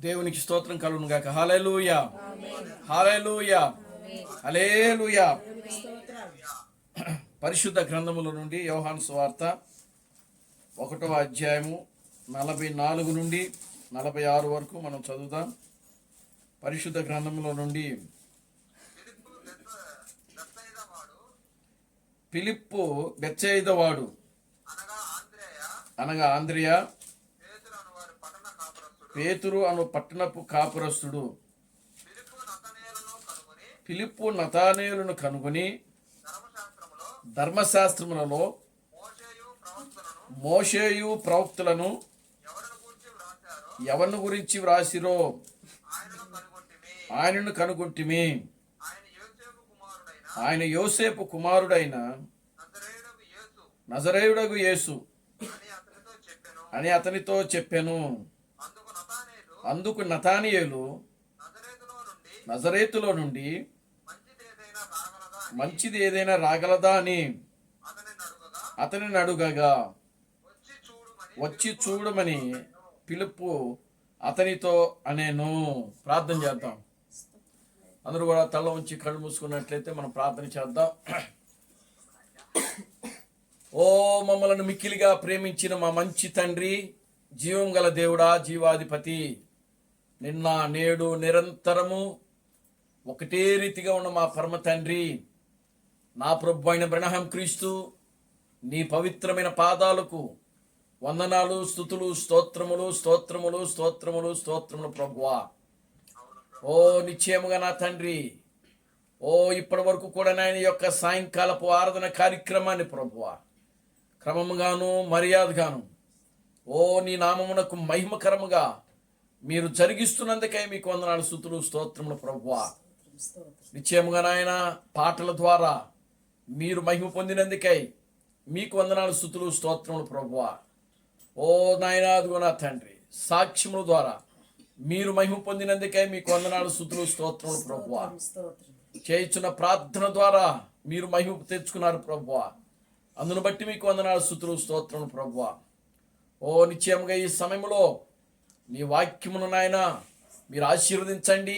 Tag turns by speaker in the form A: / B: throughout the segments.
A: దేవునికి స్తోత్రం కలుగును గాక. హల్లెలూయా, హల్లెలూయా, హల్లెలూయా. పరిశుద్ధ గ్రంథముల నుండి యోహాను సువార్త 1వ అధ్యాయము 44 నుండి 46 వరకు మనం చదువుదాం. పరిశుద్ధ గ్రంథముల నుండి ఫిలిప్పు బెత్సయిదావాడు అనగా ఆంద్రియా, పేతురు అను పట్టణపు కాపురస్తుడు. ఫిలిప్పు నతానేయులను కనుగొని ధర్మశాస్త్రములలో మోషేయు ప్రవక్తలను ఎవరిని గురించి వ్రాసిరో ఆయనను కనుగొంటిమి. ఆయన యోసేపు కుమారుడైన నజరేయుడగు యేసు అని అతనితో చెప్పెను. అందుకు నతానియేలు నజరేతులో నుండి మంచిది ఏదైనా రాగలదా అని అతనిని అడుగగా, వచ్చి చూడమని ఫిలిప్పు అతనితో అనేను. ప్రార్థన చేద్దాం. అందరూ కూడా తల ఉంచి కళ్ళు మూసుకున్నట్లయితే మనం ప్రార్థన చేద్దాం. ఓ మమ్మలను మిక్కిలిగా ప్రేమించిన మా మంచి తండ్రి, జీవం గల దేవుడా, జీవాధిపతి, నిన్న నేడు నిరంతరము ఒకటే రీతిగా ఉన్న మా పరమ తండ్రి, నా ప్రభు అయిన బ్రహ్మ క్రీస్తు నీ పవిత్రమైన పాదాలకు వందనాలు, స్తుతులు, స్తోత్రములు, స్తోత్రములు, స్తోత్రములు, స్తోత్రములు ప్రభువా. ఓ నిశ్చయముగా నా తండ్రి, ఓ ఇప్పటి వరకు కూడా నాయన యొక్క సాయంకాలపు ఆరాధన కార్యక్రమాన్ని ప్రభువా క్రమముగాను మర్యాదగాను ఓ నీ నామమునకు మహిమకరముగా మీరు జరిగిస్తున్నందుకై మీకు వందనాలు, స్తుతులు, స్తోత్రములు ప్రభువా. నిశ్చయముగా నాయన పాటల ద్వారా మీరు మహిమ పొందినందుకై మీకు వందనాలు, స్తుతులు, స్తోత్రములు ప్రభువా. ఓ నాయన అదిగో నా తండ్రి, సాక్ష్యముల ద్వారా మీరు మహిమ పొందినందుకై మీకు వందనాలు, స్తుతులు, స్తోత్రములు ప్రభువా. చేయుచున్న ప్రార్థన ద్వారా మీరు మహిమ తెచ్చుకున్నారు ప్రభువా. అందును బట్టి మీకు వందనాలు, స్తుతులు, స్తోత్రములు ప్రభువా. ఓ నిశ్చయముగా ఈ సమయంలో నీ వాక్యమును నాయన మీరు ఆశీర్వదించండి,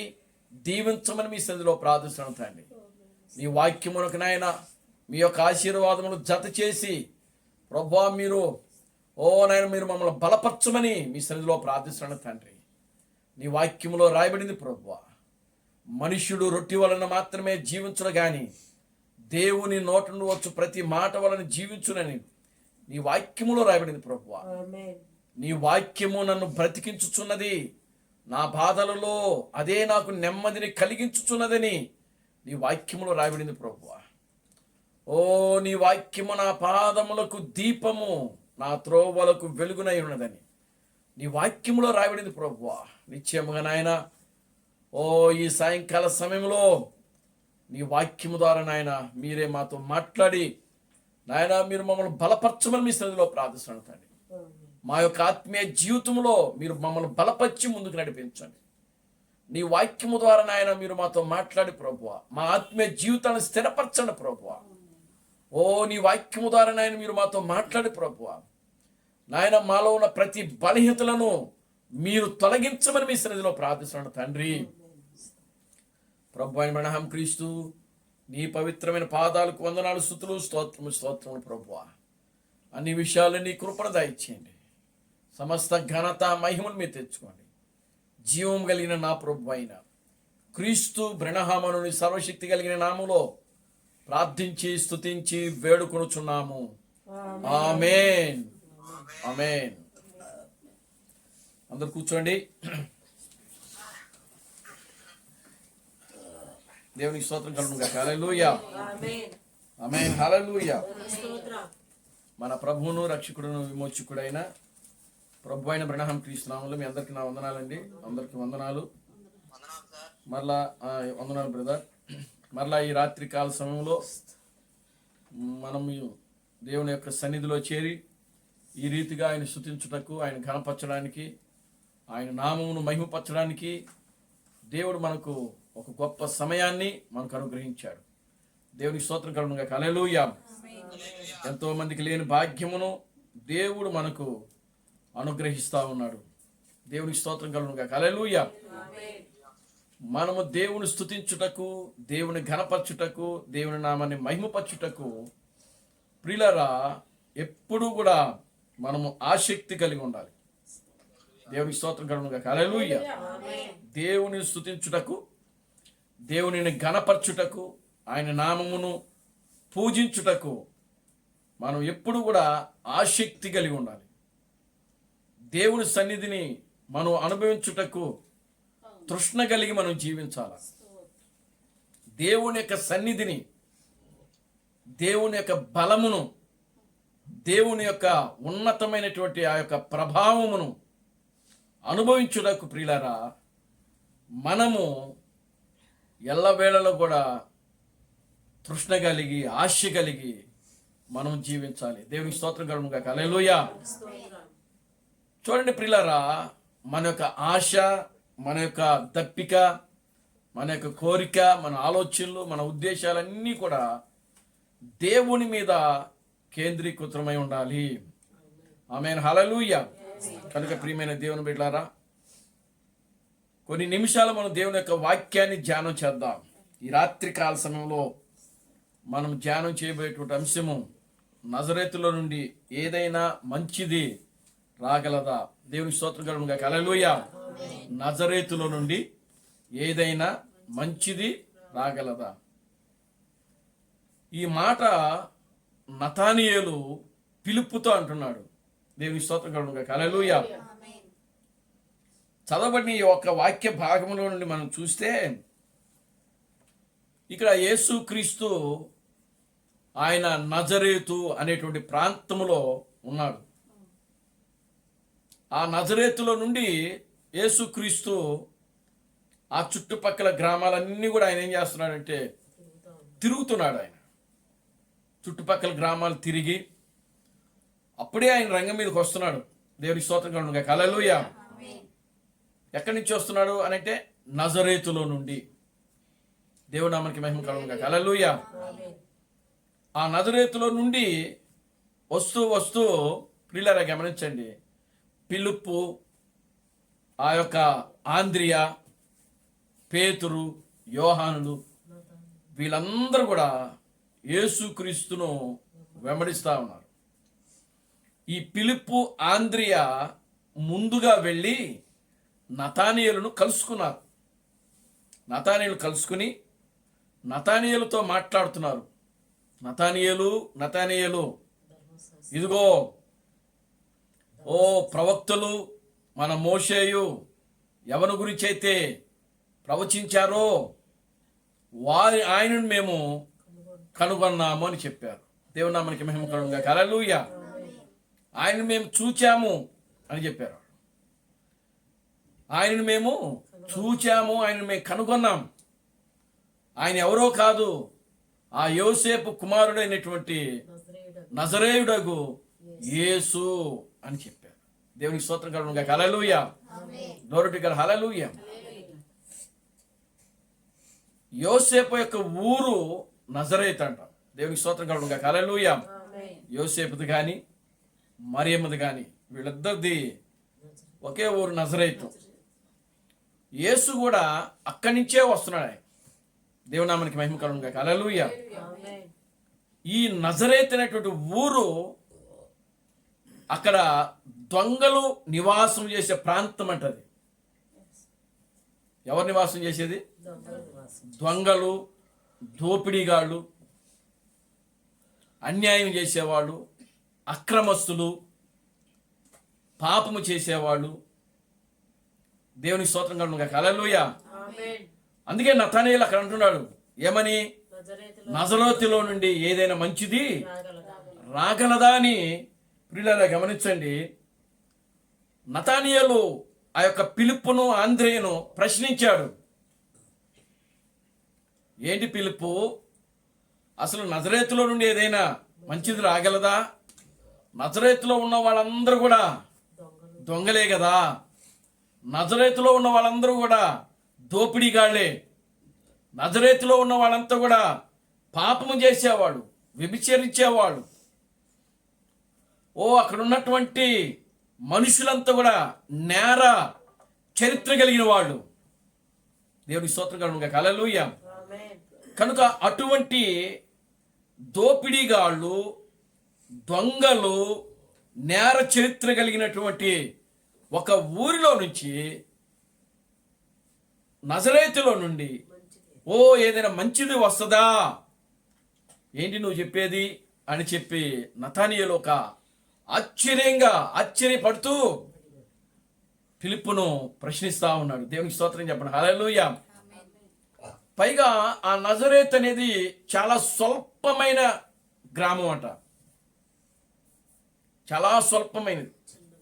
A: దీవించమని మీ సన్నిధిలో ప్రార్థిస్తున్నాను తండ్రి. నీ వాక్యమునకు నాయన మీ యొక్క ఆశీర్వాదములు జత చేసి ప్రభువా మీరు ఓ నాయన మీరు మమ్మల్ని బలపరచమని మీ సన్నిధిలో ప్రార్థిస్తున్నాను తండ్రి. నీ వాక్యములో రాయబడింది ప్రభువా, మనుష్యుడు రొట్టె వలన మాత్రమే జీవించును గాని దేవుని నోట నుండి వచ్చు ప్రతి మాట వలన జీవించునని నీ వాక్యములో రాయబడింది ప్రభువా. నీ వాక్యము నన్ను బ్రతికించుచున్నది, నా బాధలలో అదే నాకు నెమ్మదిని కలిగించుచున్నదని నీ వాక్యములో రాయబడింది ప్రభువా. ఓ నీ వాక్యము నా పాదములకు దీపము, నా త్రోవలకు వెలుగునై ఉన్నదని నీ వాక్యములో రాయబడింది ప్రభువా. నిశ్చయముగా నాయన ఓ ఈ సాయంకాల సమయంలో నీ వాక్యము ద్వారా నాయన మీరే మాతో మాట్లాడి నాయన మీరు మమ్మల్ని బలపరచమని మీ సన్నిధిలో ప్రార్థిస్తున్నాను తండ్రి. మా యొక్క ఆత్మీయ జీవితంలో మీరు మమ్మల్ని బలపరిచి ముందుకు నడిపించండి. నీ వాక్యము ద్వారా నాయన మీరు మాతో మాట్లాడి ప్రభువా మా ఆత్మీయ జీవితాన్ని స్థిరపరచండి ప్రభువా. ఓ నీ వాక్యము ద్వారా నాయన మీరు మాతో మాట్లాడి ప్రభువా నాయన మాలో ఉన్న ప్రతి బలహీనతలను మీరు తొలగించమని మీ సన్నిధిలో ప్రార్థిస్తున్నాను తండ్రి. ప్రభు అయిన బ్రహ్మ క్రీస్తు నీ పవిత్రమైన పాదాలకు వందనాలు, స్తుతులు, స్తోత్రము, స్తోత్రములు ప్రభువా. అన్ని విషయాలు నీ కృపను దయచేయండి. సమస్త ఘనత మహిమను మీరు తెచ్చుకోండి. జీవం కలిగిన నా ప్రభు అయిన క్రీస్తు బ్రహ్మనుని సర్వశక్తి కలిగిన నామములో ప్రార్థించి స్తుతించి వేడుకొనుచున్నాము. ఆమేన్, ఆమేన్. అందరు కూర్చోండి. దేవునికి స్తోత్రం కలుగును గాక. హల్లెలూయా, ఆమేన్, హల్లెలూయా. మన ప్రభువును రక్షకుడును విమోచకుడైన ప్రభు అయిన బ్రహ్మ క్రీస్తు నామములో మీ అందరికి నా వందనాలండి. అందరికి వందనాలు. మరలా వందనాలు బ్రదర్. మరలా ఈ రాత్రి కాల సమయంలో మనం దేవుని యొక్క సన్నిధిలో చేరి ఈ రీతిగా ఆయన స్తుతించుటకు, ఆయన ఘనపరచడానికి, ఆయన నామమును మహిమపరచడానికి దేవుడు మనకు ఒక గొప్ప సమయాన్ని మనకు అనుగ్రహించాడు. దేవునికి స్తోత్రం కలుగును గాక. హల్లెలూయా. ఎంతో మందికి లేని భాగ్యమును దేవుడు మనకు అనుగ్రహిస్తూ ఉన్నాడు. దేవునికి స్తోత్రం కలుగును గాక. హల్లెలూయా. మనము దేవుని స్తుతించుటకు, దేవుని ఘనపరచుటకు, దేవుని నామాన్ని మహిమపరచుటకు ప్రియులారా ఎప్పుడూ కూడా మనము ఆసక్తి కలిగి ఉండాలి. దేవునికి స్తోత్రం కలుగును గాక. హల్లెలూయా. దేవుని స్తుతించుటకు, దేవునిని ఘనపరచుటకు, ఆయన నామమును పూజించుటకు మనం ఎప్పుడు కూడా ఆసక్తి కలిగి ఉండాలి. దేవుని సన్నిధిని మనం అనుభవించుటకు తృష్ణ కలిగి మనం జీవించాలి. దేవుని యొక్క సన్నిధిని, దేవుని యొక్క బలమును, దేవుని యొక్క ఉన్నతమైనటువంటి ఆ యొక్క ప్రభావమును అనుభవించుటకు ప్రియులారా మనము ఎల్లవేళలో కూడా తృష్ణ కలిగి, ఆశ కలిగి మనం జీవించాలి. దేవునికి స్తోత్రం కలుగును గాక. హల్లెలూయా. చూడండి ప్రియులారా, మన యొక్క ఆశ, మన యొక్క దప్పిక, మన యొక్క కోరిక, మన ఆలోచనలు, మన ఉద్దేశాలన్నీ కూడా దేవుని మీద కేంద్రీకృతమై ఉండాలి. ఆమేన్. హల్లెలూయా. కనుక ప్రియమైన దేవుని బిడ్డలారా, కొన్ని నిమిషాలు మనం దేవుని యొక్క వాక్యాన్ని ధ్యానం చేద్దాం. ఈ రాత్రి కాల సమయంలో మనం ధ్యానం చేయబోయేటువంటి అంశము, నజరేతులో నుండి ఏదైనా మంచిది రాగలదా? దేవుని స్తోత్రం కలుగును గాక. హల్లెలూయా. నజరేతులో నుండి ఏదైనా మంచిది రాగలదా? ఈ మాట నతానియేలు పిలుపుతో అంటున్నాడు. దేవుని స్తోత్రం కలుగును గాక. హల్లెలూయా. చదవబడిన ఈ ఒక వాక్య భాగంలో నుండి మనం చూస్తే ఇక్కడ యేసుక్రీస్తు ఆయన నజరేతు అనేటువంటి ప్రాంతములో ఉన్నాడు. ఆ నజరేతులో నుండి యేసుక్రీస్తు ఆ చుట్టుపక్కల గ్రామాలన్నీ కూడా ఆయన ఏం చేస్తున్నాడంటే తిరుగుతున్నాడు. ఆయన చుట్టుపక్కల గ్రామాలు తిరిగి అప్పుడే ఆయన రంగం మీదకి వస్తున్నాడు. దేవుని స్తోత్రం కలుగును గాక. హల్లెలూయా. ఎక్కడి నుంచి వస్తున్నాడు అనంటే నజరేతులో నుండి. దేవుని నామానికి మహిమ కలుగును గాక. హల్లెలూయా. ఆ నజరేతులో నుండి వస్తూ వస్తూ ప్రియులారా గమనించండి, ఫిలిప్పు, ఆ యొక్క ఆంద్రియా, పేతురు, యోహానులు వీళ్ళందరూ కూడా యేసుక్రీస్తును వెంబడిస్తూ ఉన్నారు. ఈ ఫిలిప్పు, ఆంద్రియా ముందుగా వెళ్ళి నతానియేలును కలుసుకున్నారు. నతానియేలు కలుసుకుని నతానియేలుతో మాట్లాడుతున్నారు. నతానియేలు ఇదిగో, ఓ ప్రవక్తలు, మన మోషేయు ఎవరి గురించి అయితే ప్రవచించారో ఆయనను మేము కనుగొన్నాము అని చెప్పారు. దేవుని నామానికి మహిమ కలుగును గాక. హల్లెలూయా. ఆయనను మేము చూచాము అని చెప్పారు. ఆయనను మేము చూచాము, ఆయనను మేము కనుగొన్నాం. ఆయన ఎవరో కాదు, ఆ యోసేపు కుమారుడైనటువంటి నజరేయుడగు యేసు అని చెప్పారు. దేవునికి స్తోత్రం కలుగును గాక. హల్లెలూయా. Glory to God. హల్లెలూయా. యోసేపు యొక్క ఊరు నజరేతు అంట. దేవునికి స్తోత్రం కలుగును గాక. హల్లెలూయా. యోసేపుది కానీ మరియమ్మది కానీ వీళ్ళిద్దరిది ఒకే ఊరు నజరేతు. యేసు కూడా అక్కడి నుంచే వస్తున్నాడు. దేవుని నామానికి మహిమ కలుగును గాక. హల్లెలూయా. ఈ నజరేతు అనేటువంటి ఊరు అక్కడ దొంగలు నివాసం చేసే ప్రాంతం అంటది. ఎవరు నివాసం చేసేది? దొంగలు, దోపిడీగాళ్ళు, అన్యాయం చేసేవాళ్ళు, అక్రమస్తులు, పాపము చేసేవాళ్ళు. దేవునికి స్తోత్రం కలుగును గాక. హల్లెలూయా. అందుకే నతానియేలు అక్కడ అంటున్నాడు ఏమని, నజరేతులో నుండి ఏదైనా మంచిది రాగలదా అని. ప్రియులారా గమనించండి, నతానియేలు ఆ యొక్క ఫిలిప్పును, ఆంద్రేయును ప్రశ్నించాడు. ఏంటి ఫిలిప్పు, అసలు నజరేతులో నుండి ఏదైనా మంచిది రాగలదా? నజరేతులో ఉన్న వాళ్ళందరూ కూడా దొంగలే కదా, నజరేతులో ఉన్న వాళ్ళందరూ కూడా దోపిడీగాళ్లే, నజరేతులో ఉన్న వాళ్ళంతా కూడా పాపము చేసేవాళ్ళు, వ్యభిచరించేవాళ్ళు. అక్కడ ఉన్నటువంటి మనుషులంతా కూడా నేర చరిత్ర కలిగిన వాళ్ళు. దేవుని స్తోత్రం కలుగునుగాక. హల్లెలూయా. కనుక అటువంటి దోపిడీగాళ్ళు, దొంగలు, నేర చరిత్ర కలిగినటువంటి ఒక ఊరిలో నుంచి, నజరేతులో నుండి ఏదైనా మంచిది వస్తుందా, ఏంటి నువ్వు చెప్పేది అని చెప్పి నతానియేలు ఒక ఆశ్చర్యపడుతూ ఫిలిప్పును ప్రశ్నిస్తా ఉన్నాడు. దేవునికి స్తోత్రం చెప్పండి. హల్లెలూయా. పైగా ఆ నజరేత్ అనేది చాలా స్వల్పమైన గ్రామం అంట. చాలా స్వల్పమైనది,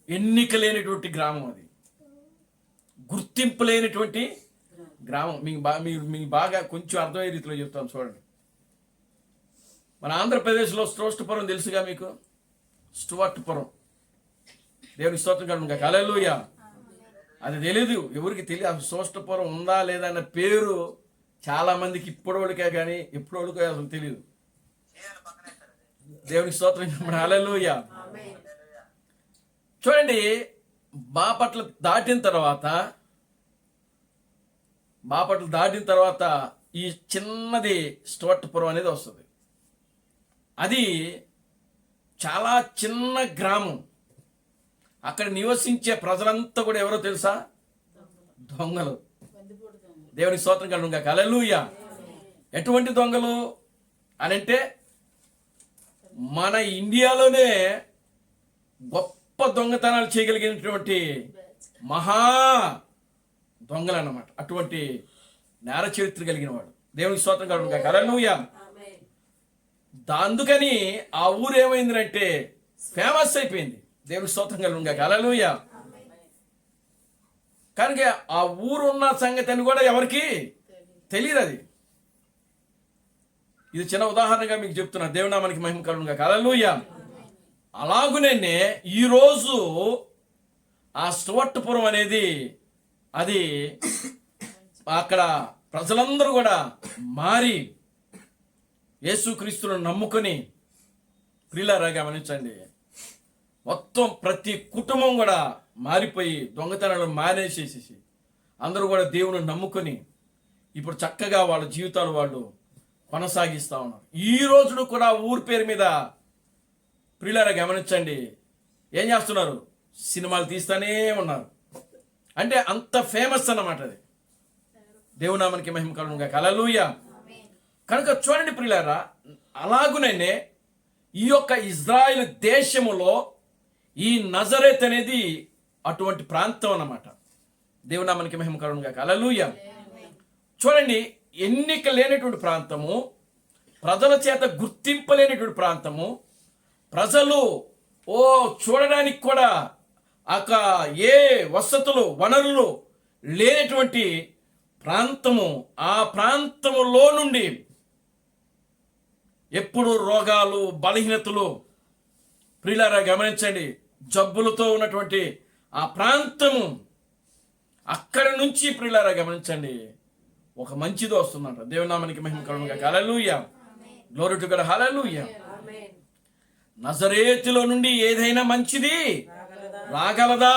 A: ఎన్నిక లేనటువంటి గ్రామం, అది గుర్తింపు లేనటువంటి గ్రామం. మీకు బాగా కొంచెం అర్థమయ్యే రీతిలో చెప్తాను చూడండి. మన ఆంధ్రప్రదేశ్లో స్టోస్టుపురం తెలుసుగా మీకు, స్టువర్ట్పురం. దేవుని స్తోత్రం కలుగునుగాక. హల్లెలూయా. అది తెలీదు, ఎవరికి తెలియదు స్టోస్టుపురం ఉందా లేదా అన్న పేరు చాలా మందికి ఇప్పటివరకే కానీ ఎప్పటివరకు అసలు తెలియదు. దేవుని స్తోత్రం చెప్పండి. హల్లెలూయా. చూడండి, బాపట్ల దాటిన తర్వాత ఈ చిన్నది స్టువర్ట్పురం అనేది వస్తుంది. అది చాలా చిన్న గ్రామం. అక్కడ నివసించే ప్రజలంతా కూడా ఎవరో తెలుసా? దొంగలు. దేవుని స్తోత్రం కలుగునుగాక. హల్లెలూయా. ఎటువంటి దొంగలు అనంటే, మన ఇండియాలోనే గొప్ప దొంగతనాలు చేయగలిగినటువంటి మహా దొంగలు అన్నమాట. అటువంటి నేర చరిత్ర కలిగిన వాడు. దేవునికి స్తోత్రం కలుగునుగాక. హల్లెలూయా. అందుకని ఆ ఊరు ఏమైందంటే ఫేమస్ అయిపోయింది. దేవునికి స్తోత్రం కలుగునుగాక. హల్లెలూయా. కనుక ఆ ఊరు ఉన్న సంగతి అని కూడా ఎవరికి తెలియదు. అది ఇది చిన్న ఉదాహరణగా మీకు చెప్తున్నా. దేవునామానికి మహిమ కలుగునుగాక. హల్లెలూయా. అలాగునే ఈరోజు ఆ స్టువర్ట్పురం అనేది, అది అక్కడ ప్రజలందరూ కూడా మారి యేసుక్రీస్తును నమ్ముకొని, ప్రియులారా గమనించండి, మొత్తం ప్రతి కుటుంబం కూడా మారిపోయి దొంగతనాలు మానేసేసి అందరూ కూడా దేవుని నమ్ముకొని ఇప్పుడు చక్కగా వాళ్ళ జీవితాలు వాళ్ళు కొనసాగిస్తూ ఉన్నారు. ఈ రోజును కూడా ఊరి పేరు మీద ప్రియులారా గమనించండి, ఏం చేస్తున్నారు? సినిమాలు తీస్తూనే ఉన్నారు. అంటే అంత ఫేమస్ అన్నమాట అది. దేవునామానికి మహిమ కలుగునుగాక. హల్లెలూయా. కనుక చూడండి ప్రియులారా, అలాగునే ఈ యొక్క ఇజ్రాయెల్ దేశములో ఈ నజరేత్ అనేది అటువంటి ప్రాంతం అన్నమాట. దేవునామానికి మహిమ కలుగునుగాక. హల్లెలూయా. చూడండి, ఎన్నిక లేనటువంటి ప్రాంతము, ప్రజల చేత గుర్తింపలేనటువంటి ప్రాంతము, ప్రజలు చూడడానికి కూడా ఏ వసతులు వనరులు లేనటువంటి ప్రాంతము. ఆ ప్రాంతములో నుండి ఎప్పుడు రోగాలు, బలహీనతలు, ప్రియులారా గమనించండి, జబ్బులతో ఉన్నటువంటి ఆ ప్రాంతము, అక్కడి నుంచి ప్రియులారా గమనించండి ఒక మంచిది వస్తుందంట. దేవునామానికి మహిమ కలుగునుగాక. హల్లెలూయా. Glory to God. హల్లెలూయా. నజరేతులో నుండి ఏదైనా మంచిది రాగలదా?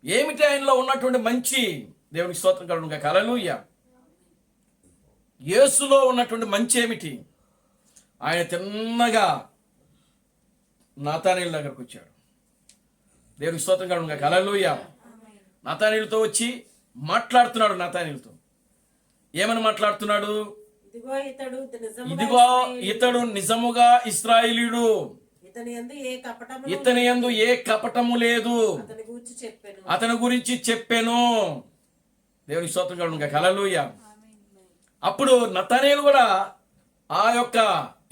A: ఏమిటి ఆయనలో ఉన్నటువంటి మంచి? దేవునికి స్తోత్రం కలుగునుగాక. హల్లెలూయా. యేసులో ఉన్నటువంటి మంచి ఏమిటి? ఆయన తిన్నగా నతానీయుల దగ్గరకు వచ్చాడు. దేవునికి స్తోత్రం కలుగునుగాక. హల్లెలూయా. నతానీయులతో వచ్చి మాట్లాడుతున్నాడు. నతానీయులతో ఏమని మాట్లాడుతున్నాడు? ఇదిగో ఇతడు నిజముగా ఇశ్రాయేలీయుడు, ఇతని యందు ఏ కపటము లేదు, అతని గురించి చెప్పాను. దేవుని స్తోత్రం కలుగునుగాక. హల్లెలూయా. అప్పుడు నతానీయులు కూడా ఆ యొక్క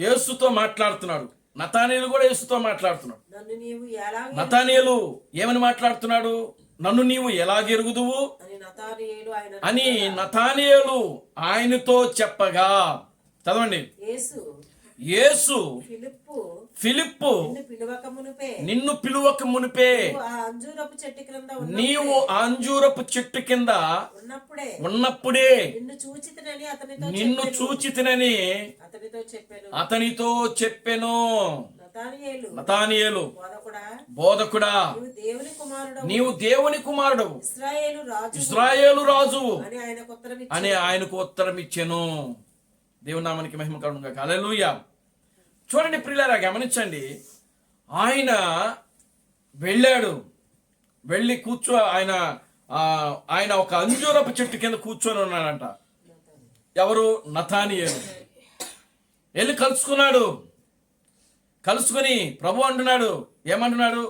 A: యేసుతో మాట్లాడుతున్నాడు. నతానీయులు కూడా యేసుతో మాట్లాడుతున్నాడు. నతానీయులు ఏమని మాట్లాడుతున్నాడు? నన్ను నీవు ఎలాగెరుగుదువు అని నతానీయులు ఆయనతో చెప్పగా, చదవండి, యేసు ఫిలిప్పు నిన్ను పిలువక మునిపే నీవు అంజూరపు చెట్టు కింద ఉన్నప్పుడే నిన్ను చూచితినని అతనితో చెప్పెను. నతానియేలు బోధకుడా, నీవు దేవుని కుమారుడవు, ఇశ్రాయేలు రాజువు అని ఆయనకు ఉత్తరం ఇచ్చెను. దేవుని నామానికి మహిమ కలుగును గాక. హల్లెలూయా. చూడండి ప్రియులారా, గమనించండి. ఆయన వెళ్ళాడు, వెళ్ళి ఆయన ఒక అంజూరపు చెట్టు కింద కూర్చొని ఉన్నాడంట. ఎవరు? నతానియేలు. వెళ్ళి కలుసుకొని ప్రభు అంటున్నాడు, ఏమంటున్నాడు?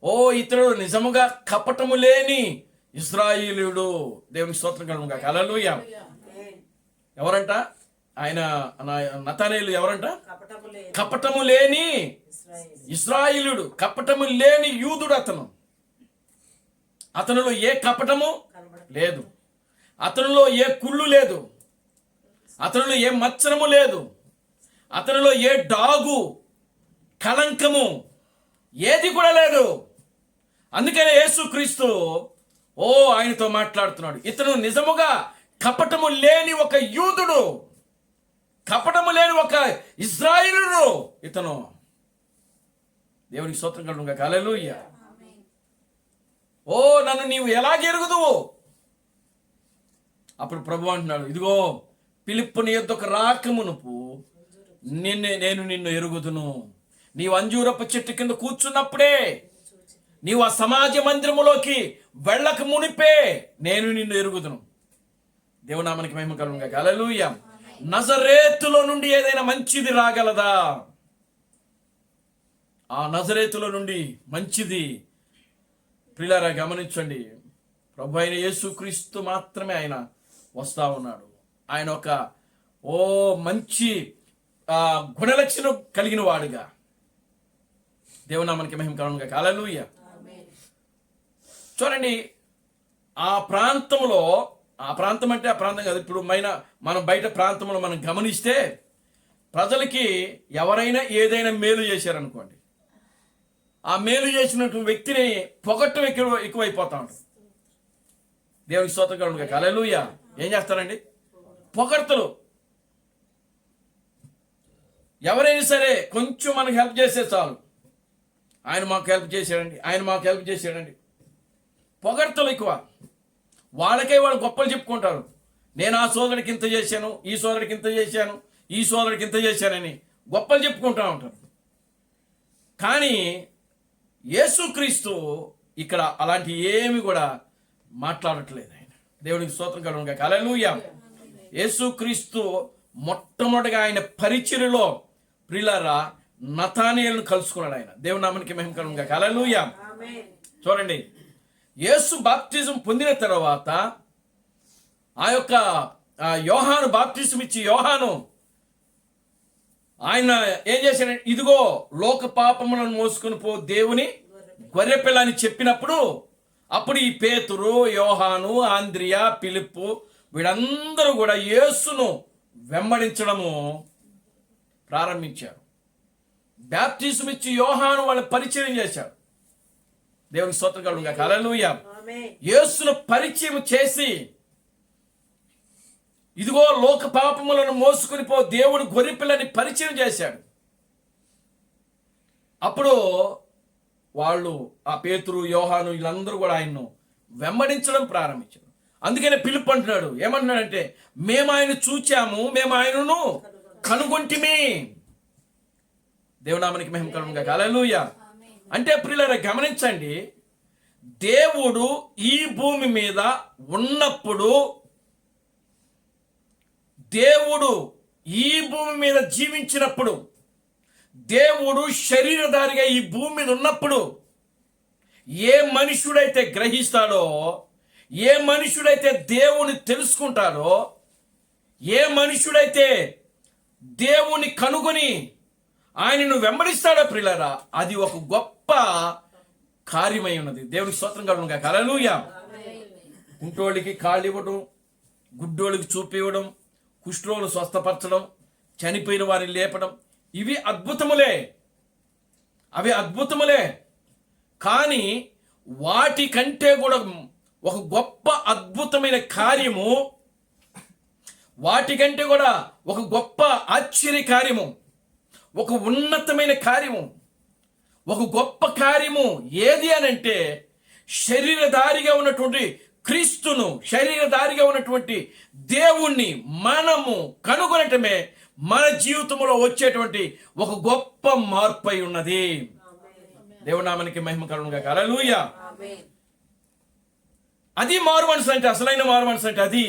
A: ఓ ఇతడు నిజముగా కపటము లేని ఇశ్రాయేలీయుడు. దేవునికి స్తోత్రం కలుగును గాక. హల్లెలూయా. ఎవరంట? ఆయన నతానియేలు ఎవరంట? కపటము లేని ఇశ్రాయేలీయుడు, కపటము లేని యూదుడు. అతనిలో ఏ కపటము లేదు, అతనిలో ఏ కుళ్ళు లేదు, అతనిలో ఏ మత్సరము లేదు, అతనిలో ఏ డాగు కళంకము ఏది కూడా లేదు. అందుకనే యేసుక్రీస్తు ఆయనతో మాట్లాడుతున్నాడు. ఇతను నిజముగా కపటము లేని ఒక యూదుడు, కపటము లేని ఒక ఇశ్రాయేలీయుడు ఇతను. దేవునికి స్తోత్రం కలుగును గాక. హల్లెలూయా. నన్ను నీవు ఎలాగెరుగుదువు? అప్పుడు ప్రభు అంటున్నాడు, ఇదిగో ఫిలిప్పు నీ యొద్దకు రాకమునుపు నేను నిన్ను ఎరుగుదును. నీవు అంజూరపు చెట్టు కింద కూర్చున్నప్పుడే, నీవు ఆ సమాజ మందిరములోకి వెళ్ళక మునిపే నేను నిన్ను ఎరుగుదును. దేవునామానికి మహిమ కలుగును గాక. హల్లెలూయా. నజరేతులో నుండి ఏదైనా మంచిది రాగలదా? ఆ నజరేతులో నుండి మంచిది ప్రియులారా గమనించండి. ప్రభు అయిన యేసుక్రీస్తు మాత్రమే ఆయన వస్తా ఉన్నాడు. ఆయన ఒక మంచి గుణలక్షణం కలిగిన వాడుగా. దేవునామానికి మహిమ కలుగును గాక. హల్లెలూయా. చూడండి, ఆ ప్రాంతం అంటే ఆ ప్రాంతం కాదు, ఇప్పుడు మనం బయట ప్రాంతంలో మనం గమనిస్తే ప్రజలకి ఎవరైనా ఏదైనా మేలు చేశారనుకోండి, ఆ మేలు చేసినటువంటి వ్యక్తిని పొగట్టం ఎక్కువైపోతా ఉంటుంది. దేవునికి స్తోత్రం కలుగును గాక. హల్లెలూయా. ఏం చేస్తారండి? పొగడ్తలు. ఎవరైనా సరే కొంచెం మనకు హెల్ప్ చేస్తే చాలు, ఆయన మాకు హెల్ప్ చేశాడండి. పొగడ్తలు ఎక్కువ. వాళ్ళకే వాళ్ళు గొప్పలు చెప్పుకుంటారు. నేను ఆ సోదరుడికి ఇంత చేశాను, ఈ సోదరుడికి ఇంత చేశాను, ఈ సోదరుడికి ఇంత చేశానని గొప్పలు చెప్పుకుంటూ ఉంటారు. కానీ యేసుక్రీస్తు ఇక్కడ అలాంటి ఏమి కూడా మాట్లాడట్లేదు. ఆయన దేవునికి స్తోత్రం కలుగును గాక. హల్లెలూయా. యేసుక్రీస్తు మొట్టమొదటిగా ఆయన పరిచర్యలో ప్రియులారా నతానియేలును కలుసుకున్నాడు. ఆయన దేవుని నామానికి మహిమ కలుగును గాక. హల్లెలూయా. చూడండి, యేసు బాప్తిజం పొందిన తర్వాత ఆ యొక్క యోహాను బాప్తిజం ఇచ్చి యోహాను ఆయన ఏం చేశాడు? ఇదిగో లోక పాపములను మోసుకుని పో దేవుని గొర్రెపిల్ల అని చెప్పినప్పుడు అప్పుడు ఈ పేతురు, యోహాను, ఆంద్రియా, ఫిలిప్పు వీళ్ళందరూ కూడా యేసును వెంబడించడము ప్రారంభించారు. బాప్తిజం ఇచ్చి యోహాను వాళ్ళ పరిచయం చేశాడు. దేవునికి స్తోత్రం కలుగును గాక. హల్లెలూయా. యేసును పరిచయం చేసి ఇదిగో లోక పాపములను మోసుకుని పో దేవుడు గొర్రెపిల్లని పరిచయం చేశాడు. అప్పుడు వాళ్ళు ఆ పేతురు, యోహాను వీళ్ళందరూ కూడా ఆయన్ను వెంబడించడం ప్రారంభించారు. అందుకనే ఫిలిప్పు అంటున్నాడు, ఏమంటున్నాడంటే, మేము ఆయన చూచాము, మేము ఆయనను కనుగొంటిమి. దేవునామానికి మహిమ కలుగును గాక. హల్లెలూయా. అంటే ప్రియులారా గమనించండి, దేవుడు ఈ భూమి మీద ఉన్నప్పుడు, దేవుడు ఈ భూమి మీద జీవించినప్పుడు, దేవుడు శరీరధారిగా ఈ భూమి మీద ఉన్నప్పుడు ఏ మనుషుడైతే గ్రహిస్తాడో, ఏ మనుషుడైతే దేవుని తెలుసుకుంటాడో, ఏ మనుషుడైతే దేవుని కనుగొని ఆయనను వెంబడిస్తాడో ప్రియులారా, అది ఒక గొప్ప కార్యమై ఉన్నది. దేవునికి స్తోత్రం కలుగును గాక. హల్లెలూయా. కుంటోళ్ళకి కాళ్ళు ఇవ్వడం, గుడ్డోళ్ళకి చూపివ్వడం, కుష్ఠరోగులు స్వస్థపరచడం, చనిపోయిన వారిని లేపడం, ఇవి అద్భుతములే, అవి అద్భుతములే. కానీ వాటికంటే కూడా ఒక గొప్ప అద్భుతమైన కార్యము, వాటికంటే కూడా ఒక గొప్ప ఆశ్చర్య కార్యము, ఒక ఉన్నతమైన కార్యము, ఒక గొప్ప కార్యము ఏది అని అంటే శరీరధారిగా ఉన్నటువంటి క్రీస్తును, శరీరధారిగా ఉన్నటువంటి దేవుణ్ణి మనము కనుగొనటమే మన జీవితంలో వచ్చేటువంటి ఒక గొప్ప మార్పు అయి ఉన్నది. దేవునామానికి మహిమ కలుగునుగాక. హల్లెలూయా. అది మారు మనసు అంటే, అసలైన మారు మనసు అంటే అది.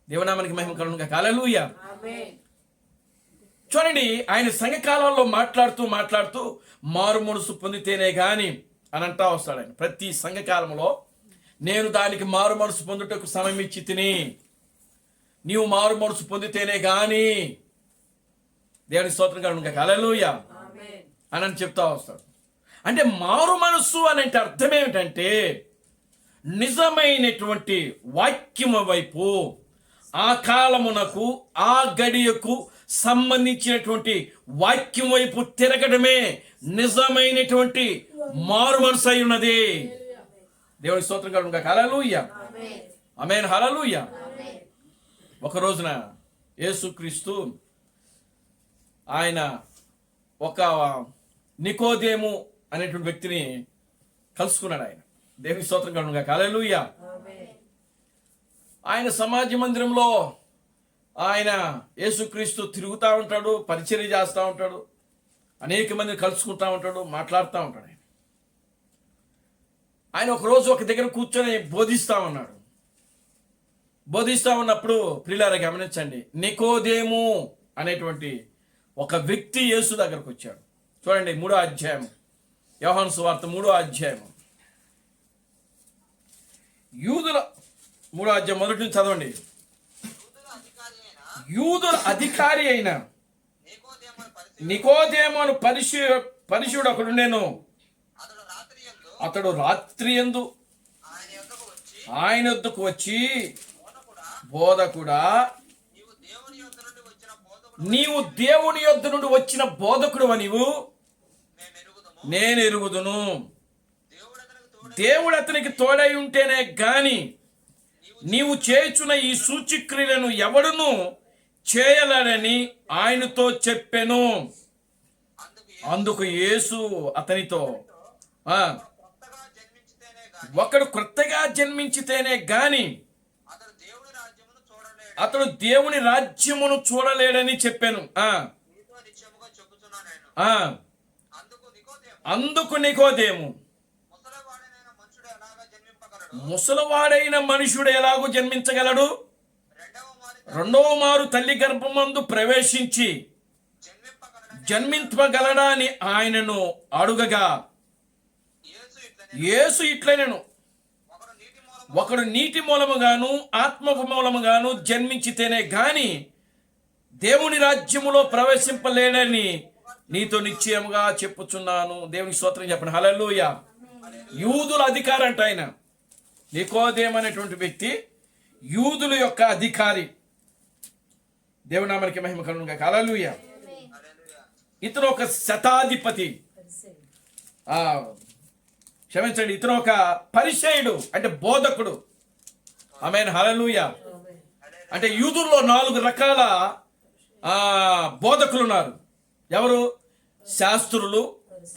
A: దేవునామానికి మహిమ కలుగునుగాక. హల్లెలూయా. చూడండి, ఆయన సంఘకాలంలో మాట్లాడుతూ మారు మనసు పొందితేనే గాని అని అంటా వస్తాడు ఆయన. ప్రతి సంఘకాలంలో నేను దానికి మారు మనసు పొందుటకు సమయం ఇచ్చి తిని, నీవు మారు మనసు పొందితేనే గాని దేవుని స్తోత్రం కలుగునుగాక. హల్లెలూయా అని చెప్తా వస్తాడు. అంటే మారు మనసు అని అంటే అర్థం ఏమిటంటే నిజమైనటువంటి వాక్యము వైపు, ఆ కాలమునకు ఆ గడియకు సంబంధించినటువంటి వాక్యం వైపు తిరగడమే నిజమైనటువంటి మారు మనసు అయి ఉన్నది. దేవుని స్తోత్రం కలుగునుగాక. హల్లెలూయా. ఆమేన్. హల్లెలూయా. ఒక రోజున యేసుక్రీస్తు ఆయన ఒక నికోదేము అనేటువంటి వ్యక్తిని కలుసుకున్నాడు. ఆయన దేవుని స్తోత్రం కలుగునుగాక. హల్లెలూయా. ఆయన సమాజ మందిరంలో ఆయన యేసుక్రీస్తు తిరుగుతూ ఉంటాడు, పరిచర్య చేస్తూ ఉంటాడు, అనేక మందిని కలుసుకుంటూ ఉంటాడు, మాట్లాడుతూ ఉంటాడు. ఆయన ఒకరోజు ఒక దగ్గర కూర్చొని బోధిస్తూ ఉన్నాడు. బోధిస్తూ ఉన్నప్పుడు ప్రియులారా గమనించండి, నికోదేము అనేటువంటి ఒక వ్యక్తి యేసు దగ్గరకు వచ్చాడు. చూడండి, 3వ అధ్యాయం, యోహాను సువార్త 3వ అధ్యాయం, యూదుల 3వ అధ్యాయం మొదటి నుంచి చదవండి. యూదుల అధికారి అయిన నికోదేము అను పరిశుడు ఒకడు నేను, అతడు రాత్రి యందు ఆయన వద్దకు వచ్చి, బోధకుడా, నీవు దేవుని యొద్ద నుండి వచ్చిన బోధకుడు నీవు నేను ఎరుగుదును. దేవుడు అతనికి తోడై ఉంటేనే గాని నీవు చేయుచున్న ఈ సూచక్రియలను ఎవడును చేయలేడని ఆయనతో చెప్పెను. అందుకు యేసు అతనితో, ఒకడు క్రొత్తగా జన్మించితేనే గాని అతడు దేవుని రాజ్యమును చూడలేడని చెప్పాను. అందుకు నికోదేము, ముసలివాడైన మనుషుడు ఎలాగూ జన్మించగలడు? రెండవ మారు తల్లి గర్భమందు ప్రవేశించి జన్మింపగలడా అని ఆయనను అడుగగా, యేసు ఇట్లనెను, ఒకడు నీటి మూలముగాను ఆత్మకు మూలముగాను జన్మించితేనే గాని దేవుని రాజ్యములో ప్రవేశింపలేడని నీతో నిశ్చయముగా చెప్పుచున్నాను. దేవునికి స్తోత్రం చెప్పండి. హల్లెలూయా. యూదుల అధికారి అంట ఆయన. నికోదేము అనేటువంటి వ్యక్తి యూదుల యొక్క అధికారి. దేవుని నామానికి మహిమ కలుగునుగాక. హల్లెలూయా. ఇతను ఒక శతాధిపతి, క్షమించండి, ఇతను ఒక పరిసయ్యుడు అంటే బోధకుడు. ఆమేన్. హల్లెలూయా. అంటే యూదుల్లో 4 రకాల బోధకులు ఉన్నారు. ఎవరు? శాస్త్రులు,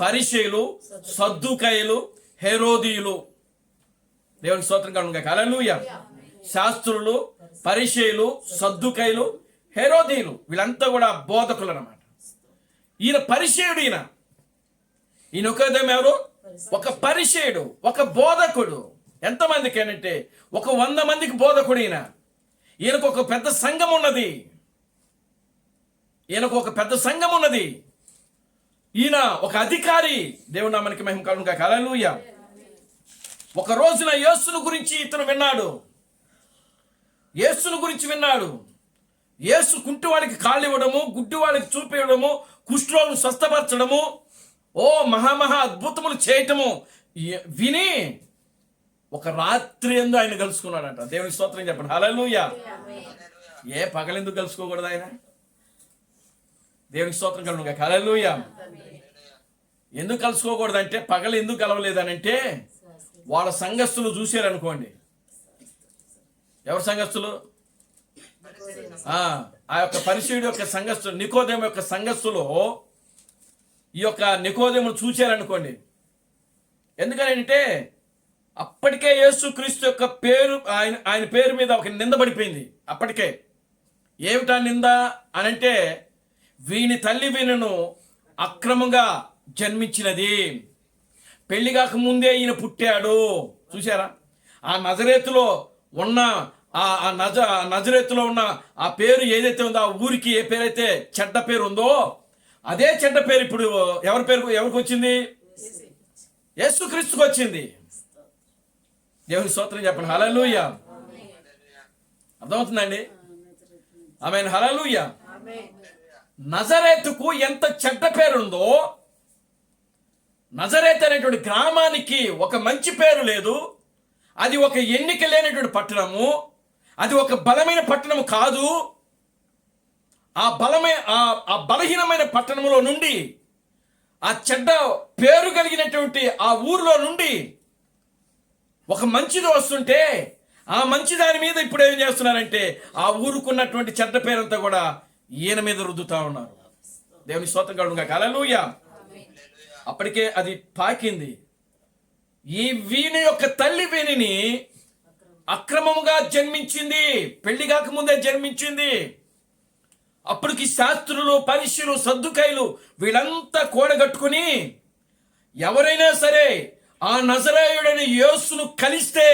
A: పరిసయ్యులు, సద్దూకయ్యులు, హెరోదీయులు. దేవునికి స్తోత్రం కలుగునుగాక. హల్లెలూయా. శాస్త్రులు, పరిసయ్యులు, సద్దూకయ్యులు, హెరోదీయులు, వీళ్ళంతా కూడా బోధకులు అన్నమాట. ఈయన పరిసయ్యుడు. ఈయన ఒకదేమో ఎవరు? ఒక పరిసయ్యుడు, ఒక బోధకుడు. ఎంతమందికి అంటే 100 మందికి బోధకుడు ఈయన. ఈయనకు ఒక పెద్ద సంఘం ఉన్నది. ఈయన ఒక అధికారి. దేవుని నామానికి మహిమ కలుగునుగాక. హల్లెలూయా. ఒక రోజున యేసును గురించి ఇతను విన్నాడు. యేసు కుంటివాడికి కాళ్ళు ఇవ్వడము, గుడ్డివాడికి చూపివ్వడము, కుష్ఠరోగులను స్వస్థపరచడము, మహా అద్భుతములు చేయటము విని ఒక రాత్రి యందు ఆయన కలుసుకున్నాడంట. దేవుని స్తోత్రం చెప్పండి. హల్లెలూయా. పగలెందుకు కలుసుకోకూడదు ఆయన? దేవునికి స్తోత్రం కలుగునుగాక. హల్లెలూయా. ఎందుకు కలుసుకోకూడదంటే, పగలు ఎందుకు కలవలేదనంటే వాళ్ళ సంఘస్థులు చూశారనుకోండి. ఎవరి సంఘస్థులు? ఆ యొక్క పరిసయ్యుడు యొక్క సంఘస్థులు, నికోదేము యొక్క సంఘస్థులు ఈ యొక్క నికోదేమును చూశారనుకోండి. ఎందుకనంటే అప్పటికే యేసుక్రీస్తు యొక్క పేరు ఆయన పేరు మీద ఒక నింద పడిపోయింది. అప్పటికే ఏమిటా నింద అనంటే, వీని తల్లి వీనను అక్రమంగా జన్మించినది, పెళ్లి కాక ముందే ఈయన పుట్టాడు. చూసారా? ఆ నజరేతులో ఉన్న నజరేతులో ఉన్న ఆ పేరు ఏదైతే ఉందో, ఆ ఊరికి ఏ పేరైతే చెడ్డ పేరు ఉందో అదే చెడ్డ పేరు ఇప్పుడు ఎవరికి వచ్చింది? యేసుక్రీస్తుకు వచ్చింది. దేవుని స్తోత్రం చెప్పండి. హల్లెలూయా. అర్థమవుతుందండి? ఆమేన్. హల్లెలూయా. నజరేతుకు ఎంత చెడ్డ పేరుందో, నజరేత్ అనేటువంటి గ్రామానికి ఒక మంచి పేరు లేదు. అది ఒక ఎన్నిక లేనటువంటి పట్టణము, అది ఒక బలమైన పట్టణము కాదు. ఆ బలహీనమైన పట్టణంలో నుండి, ఆ చెడ్డ పేరు కలిగినటువంటి ఆ ఊరిలో నుండి ఒక మంచిది వస్తుంటే, ఆ మంచి దాని మీద ఇప్పుడు ఏం చేస్తున్నారంటే ఆ ఊరుకున్నటువంటి చెడ్డ పేరంతా కూడా ఈయన మీద రుద్దుతా ఉన్నారు. దేవుని స్తోత్రం కలుగును గాక. హల్లెలూయా. అప్పటికే అది పాకింది. ఈ వీని యొక్క తల్లి వీనిని అక్రమముగా జన్మించింది, పెళ్లి కాకముందే జన్మించింది. అప్పటికి శాస్త్రులు, పరిశీలు, సద్దుకైలు వీళ్ళంతా కూడగట్టుకుని, ఎవరైనా సరే ఆ నజరేయుడైన యేసును కలిస్తే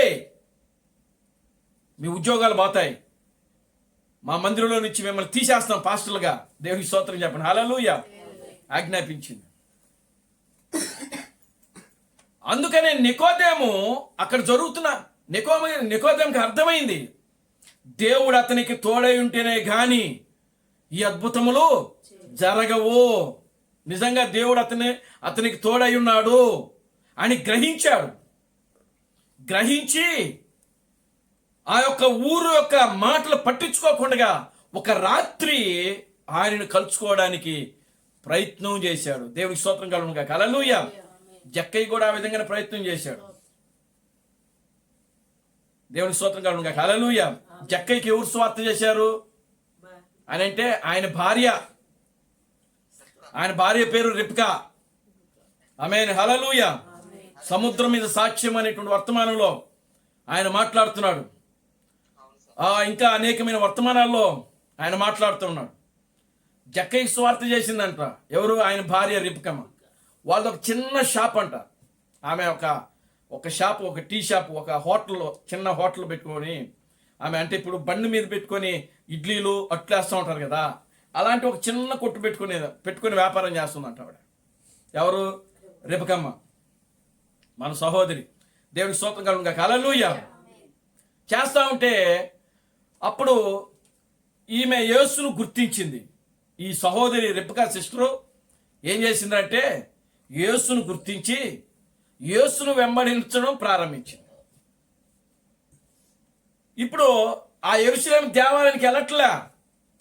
A: మీ ఉద్యోగాలు పోతాయి, మా మందిరంలో నుంచి మిమ్మల్ని తీసేస్తాం పాస్టర్లుగా. దేవుని స్తోత్రం చెప్పండి. హల్లెలూయా. ఆజ్ఞాపించింది. అందుకనే నికోదేము అక్కడ జరుగుతున్న నికోదేముకి అర్థమైంది, దేవుడు అతనికి తోడై ఉంటేనే గాని ఈ అద్భుతములు జరగవు. నిజంగా దేవుడు అతనికి తోడై ఉన్నాడు అని గ్రహించాడు. గ్రహించి ఆ యొక్క ఊరు యొక్క మాటలు పట్టించుకోకుండా ఒక రాత్రి ఆయనను కలుసుకోవడానికి ప్రయత్నం చేశాడు. దేవునికి స్తోత్రం కలుగును గాక. హల్లెలూయా. జక్కయ్య కూడా ఆ విధంగా ప్రయత్నం చేశాడు. దేవునికి స్తోత్రం కలుగును గాక. హల్లెలూయా. జక్కయ్యకి ఎవరు స్వార్థ చేశారు అని అంటే, ఆయన భార్య పేరు రిబ్కా. ఆమేన్. హల్లెలూయా. సముద్రం మీద సాక్ష్యం అనేటువంటి వర్తమానంలో ఆయన మాట్లాడుతున్నాడు. ఇంకా అనేకమైన వర్తమానాల్లో ఆయన మాట్లాడుతున్నాడు. జక్కయ్య స్వార్థ చేసిందంట ఎవరు? ఆయన భార్య రిబ్కమ్మ. వాళ్ళది ఒక చిన్న షాప్ అంట. ఆమె ఒక షాప్, ఒక టీ షాప్, ఒక హోటల్లో, చిన్న హోటల్ పెట్టుకొని, ఆమె అంటే ఇప్పుడు బండి మీద పెట్టుకొని ఇడ్లీలు అట్లు వేస్తూ ఉంటారు కదా, అలాంటి ఒక చిన్న కొట్టు పెట్టుకొని వ్యాపారం చేస్తుందంట ఆవిడ. ఎవరు? రిబ్కమ్మ, మన సహోదరి. దేవునికి స్తోత్రం కలుగును గాక. హల్లెలూయా. చేస్తూ ఉంటే అప్పుడు ఈమె యేసును గుర్తించింది. ఈ సహోదరి రిబ్కా సిస్టరు ఏం చేసిందంటే యేసును గుర్తించి యేసును వెంబడించడం ప్రారంభించింది. ఇప్పుడు ఆ యెరూషలేము దేవాలయానికి వెళ్ళట్లే.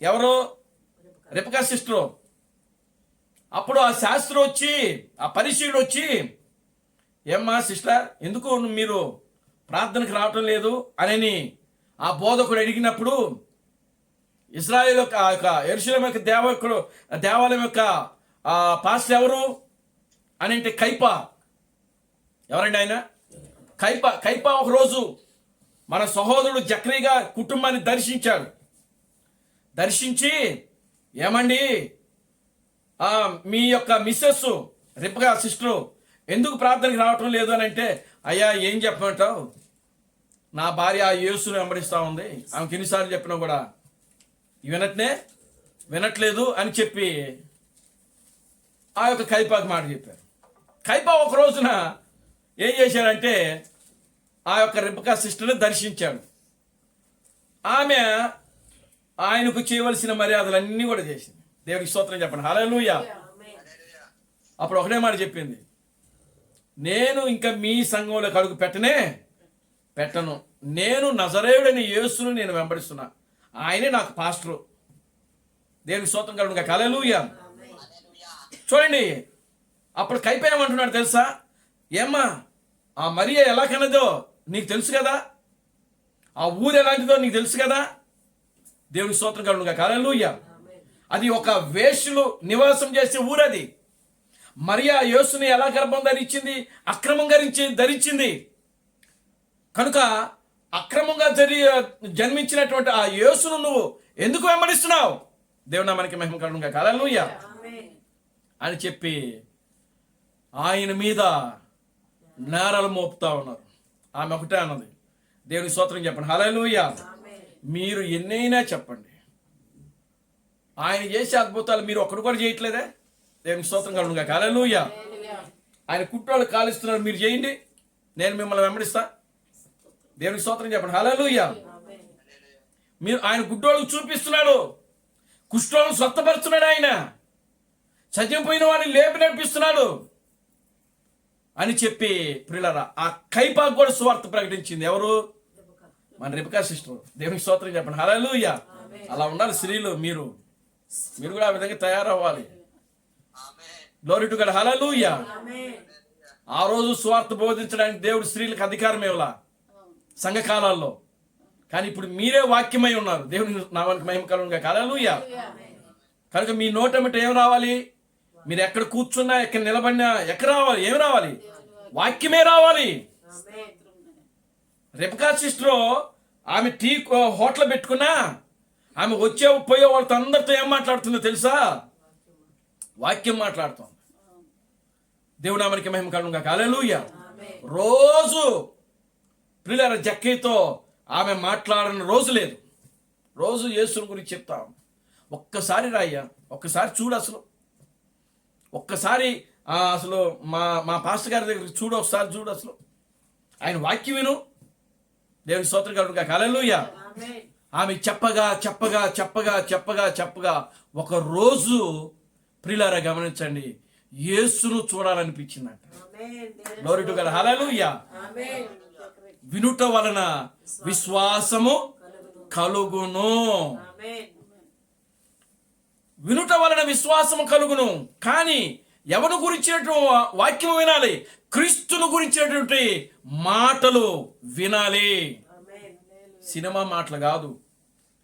A: ఎవరు? రిబ్కా సిస్టరు. అప్పుడు ఆ శాస్త్రి వచ్చి, ఆ పరిశీలుడు వచ్చి, ఏమ్మా సిస్టర్, ఎందుకు మీరు ప్రార్థనకు రావటం లేదు అని ఆ బోధకుడు అడిగినప్పుడు, ఇశ్రాయేలు యొక్క యెరూషలేము యొక్క దేవాలయం యొక్క పాస్టర్ ఎవరు అని అంటే కైపా. ఎవరండి ఆయన? కైపా ఒకరోజు మన సహోదరుడు జక్కయ్య కుటుంబాన్ని దర్శించాడు. దర్శించి, ఏమండి మీ యొక్క మిస్సెస్ రిబ్కా సిస్టరు ఎందుకు ప్రార్థనకి రావటం లేదు అని అంటే, అయ్యా ఏం చెప్పమంటావు, నా భార్య ఆ యేసును వెంబడిస్తూ ఉంది, ఆమెకి ఎన్నిసార్లు చెప్పినా కూడా వినట్లేదు అని చెప్పి ఆ యొక్క కైపాకి మాట చెప్పారు. కైపా ఒక రోజున ఏం చేశాడంటే ఆ యొక్క రిబ్కా సిస్టర్ని దర్శించాడు. ఆమె ఆయనకు చేయవలసిన మర్యాదలన్నీ కూడా చేసింది. దేవునికి స్తోత్రం చెప్పండి. హల్లెలూయా. అప్పుడు ఒకటే మాట చెప్పింది, నేను ఇంకా మీ సంఘంలోకి అడుగు పెట్టను. నేను నజరేయుడైన యేసును నేను వెంబడిస్తున్నా, ఆయనే నాకు పాస్టరు. దేవునికి స్తోత్రం కలుగును గాక. హల్లెలూయా. చూడండి, అప్పుడు కైపా ఏమంటున్నాడు తెలుసా? ఏమ్మా, ఆ మరియ ఎలా కన్నదో నీకు తెలుసు కదా, ఆ ఊరు ఎలాంటిదో నీకు తెలుసు కదా, దేవుని స్తోత్రం కలుగును గాక. హల్లెలూయా. అది ఒక వేశ్యలు నివాసం చేసే ఊరది. మరియా యేసుని ఎలా గర్భం ధరించింది? అక్రమంగా ధరించింది. కనుక అక్రమంగా జన్మించినటువంటి ఆ యేసును నువ్వు ఎందుకు వెంబడిస్తున్నావు? దేవుని నామానికి మహిమ కలుగును గాక. హల్లెలూయా అని చెప్పి ఆయన మీద నేరాలు మోపుతా ఉన్నారు. ఆమె ఒకటే అన్నది, దేవుని స్తోత్రం చెప్పండి. హల్లెలూయా. మీరు ఎన్నైనా చెప్పండి, ఆయన చేసే అద్భుతాలు మీరు ఒక్కడు కూడా చేయట్లేదే. దేవుని స్తోత్రం కలుగును గాక. హల్లెలూయా. ఆయన కుట్రోళ్ళు కాలుస్తున్నారు, మీరు చేయండి, నేను మిమ్మల్ని వెంబడిస్తా. దేవుని స్తోత్రం చెప్పండి. హల్లెలూయా. మీరు ఆయన గుడ్డోళ్ళకు చూపిస్తున్నాడు, కుష్ఠోళ్ళను స్వస్థపరుస్తున్నాడు, ఆయన చచ్చిపోయిన వాడిని లేపి నడిపిస్తున్నాడు అని చెప్పి ప్రియులారా ఆ కైపాకు కూడా సువార్త ప్రకటించింది. ఎవరు? మన రెబెకా సిస్టర్. దేవునికి స్తోత్రం చెప్పండి. హల్లెలూయా. అలా ఉండాలి స్త్రీలు. మీరు కూడా ఆ విధంగా తయారవ్వాలి. Glory to God. హల్లెలూయా. ఆ రోజు సువార్త బోధించడానికి దేవుడు స్త్రీలకు అధికారం ఇవ్వాల సంఘకాలాల్లో. కానీ ఇప్పుడు మీరే వాక్యమై ఉన్నారు. దేవుని నామానికి మహిమ కలుగును గాక. హల్లెలూయా. కనుక మీ నోటమిట ఏం రావాలి? మీరు ఎక్కడ కూర్చున్నా, ఎక్కడ నిలబడినా, ఎక్కడ రావాలి? ఏమి రావాలి? వాక్యమే రావాలి. రెబెకా సిస్టర్ ఆమె టీ హోటల్ పెట్టుకున్నా ఆమె వచ్చే పోయే వాళ్ళతో అందరితో ఏం మాట్లాడుతుందో తెలుసా? వాక్యం మాట్లాడుతుంది. దేవుని నామానికి మహిమ కలుగును గాక. హల్లెలూయా. రోజు ప్రియులారా జక్కయ్యతో ఆమె మాట్లాడని రోజు లేదు. రోజు యేసుని గురించి చెప్తాం. ఒక్కసారి రాయ్యా, ఒక్కసారి చూడు, ఒక్కసారి అసలు మా పాస్టర్ గారి దగ్గరికి చూడు, ఒకసారి చూడు, అసలు ఆయన వాక్యం విను. దేవుని స్తోత్రం కలుగును గాక. హల్లెలూయా. ఆమె చెప్పగా ఒక రోజు ప్రియులారా గమనించండి, యేసును చూడాలనిపించిందంట. Glory to God. హల్లెలూయా. వినుట వలన విశ్వాసము కలుగును. వినుట వలన విశ్వాసము కలుగును. కానీ ఎవరు గురించినటువంటి వాక్యం వినాలి? క్రీస్తును గురించినటువంటి మాటలు వినాలి. సినిమా మాటలు కాదు,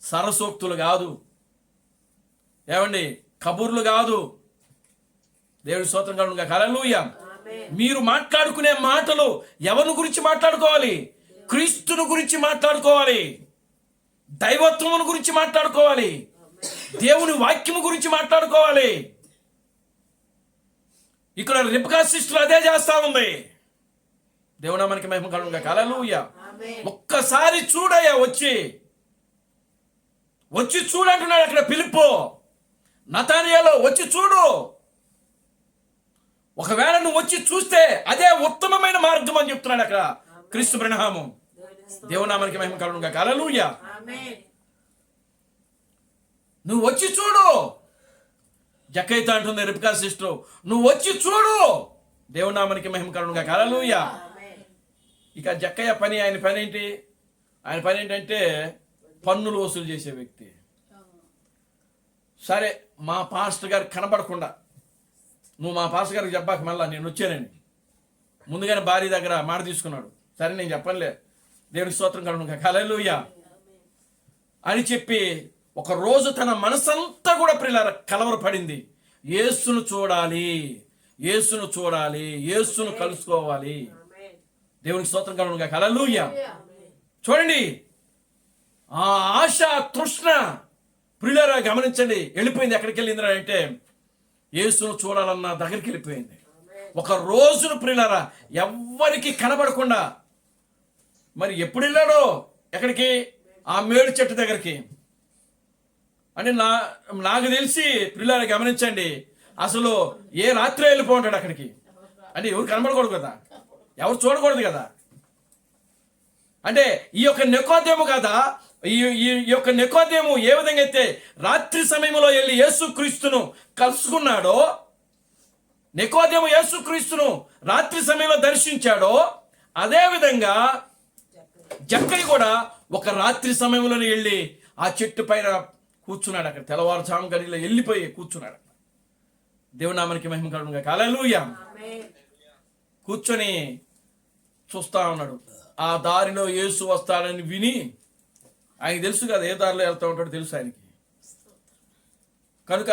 A: సరసోక్తులు కాదు, ఏమండి కబుర్లు కాదు. దేవుని స్తోత్రం కలుగును గాక. హల్లెలూయా. మీరు మాట్లాడుకునే మాటలు ఎవరి గురించి మాట్లాడుకోవాలి? క్రీస్తును గురించి మాట్లాడుకోవాలి, దైవత్వమును గురించి మాట్లాడుకోవాలి, దేవుని వాక్యము గురించి మాట్లాడుకోవాలి. ఇక్కడ రెబెకా సిస్టర్ అదే చేస్తా ఉంది. దేవుని నామానికి మహిమ కలుగును గాక. హల్లెలూయా. ఒక్కసారి చూడయ్యా, వచ్చి చూడంటున్నాడు అక్కడ ఫిలిప్పు. నతానియేలు వచ్చి చూడు. ఒకవేళ నువ్వు వచ్చి చూస్తే అదే ఉత్తమమైన మార్గం అని చెప్తున్నాడు అక్కడ క్రీస్తు బ్రహ్మము. దేవుని నామానికి మహిమ కలుగును గాక. హల్లెలూయా. నువ్వు వచ్చి చూడు. జక్కయ్యతో అంటుంది రెబెకా సిస్టర్, నువ్వు వచ్చి చూడు. దేవుని నామానికి మహిమ కలుగును గాక. హల్లెలూయా. ఇక జక్కయ్య పని, ఆయన పని ఏంటి? ఆయన పని ఏంటంటే పన్నులు వసూలు చేసే వ్యక్తి. సరే, మా పాస్టర్ గారికి కనబడకుండా నువ్వు మా పాస్టర్ గారికి చెప్పాక మళ్ళా నేను వచ్చానని ముందుగానే భార్య దగ్గర మాట తీసుకున్నాడు. సరే నేను చెప్పనులే, దేవునికి స్తోత్రం కలుగును గాక. హల్లెలూయా అని చెప్పి ఒక రోజు తన మనసంతా కూడా ప్రియులారా కలవరపడింది. యేసును చూడాలి, యేసును కలుసుకోవాలి. దేవునికి స్తోత్రం కలుగును గాక. హల్లెలూయా. చూడండి, ఆ ఆశ, తృష్ణ ప్రియులారా గమనించండి, వెళ్ళిపోయింది. ఎక్కడికి వెళ్ళింది అంటే యేసును చూడాలన్న దగ్గరికి వెళ్ళిపోయింది. ఒక రోజును ప్రియులారా ఎవ్వరికి కనబడకుండా, మరి ఎప్పుడు వెళ్ళాడో ఎక్కడికి? ఆ మేడు చెట్టు దగ్గరికి. అంటే నాకు తెలిసి ప్రియులారా గమనించండి, అసలు ఏ రాత్రి వెళ్ళిపోంటాడు అక్కడికి. అంటే ఎవరు కనబడకూడదు కదా, ఎవరు చూడకూడదు కదా. అంటే ఈ యొక్క నికోదేము కదా, ఈ యొక్క నికోదేము ఏ విధంగా అయితే రాత్రి సమయంలో వెళ్ళి యేసుక్రీస్తును కలుసుకున్నాడో, నికోదేము యేసుక్రీస్తును రాత్రి సమయంలో దర్శించాడో, అదే విధంగా జక్కయ్య కూడా ఒక రాత్రి సమయంలోనే వెళ్ళి ఆ చెట్టు పైన కూర్చున్నాడు. అక్కడ తెల్లవారుజాము గడిలో వెళ్ళిపోయి కూర్చున్నాడు. దేవుని నామానికి మహిమ కలుగును గాక. హల్లెలూయా. కూర్చొని చూస్తా ఉన్నాడు. ఆ దారిలో యేసు వస్తాడని విని ఆయనకి తెలుసు కదా ఏ దారిలో వెళ్తూ ఉంటాడో తెలుసు ఆయనకి. కనుక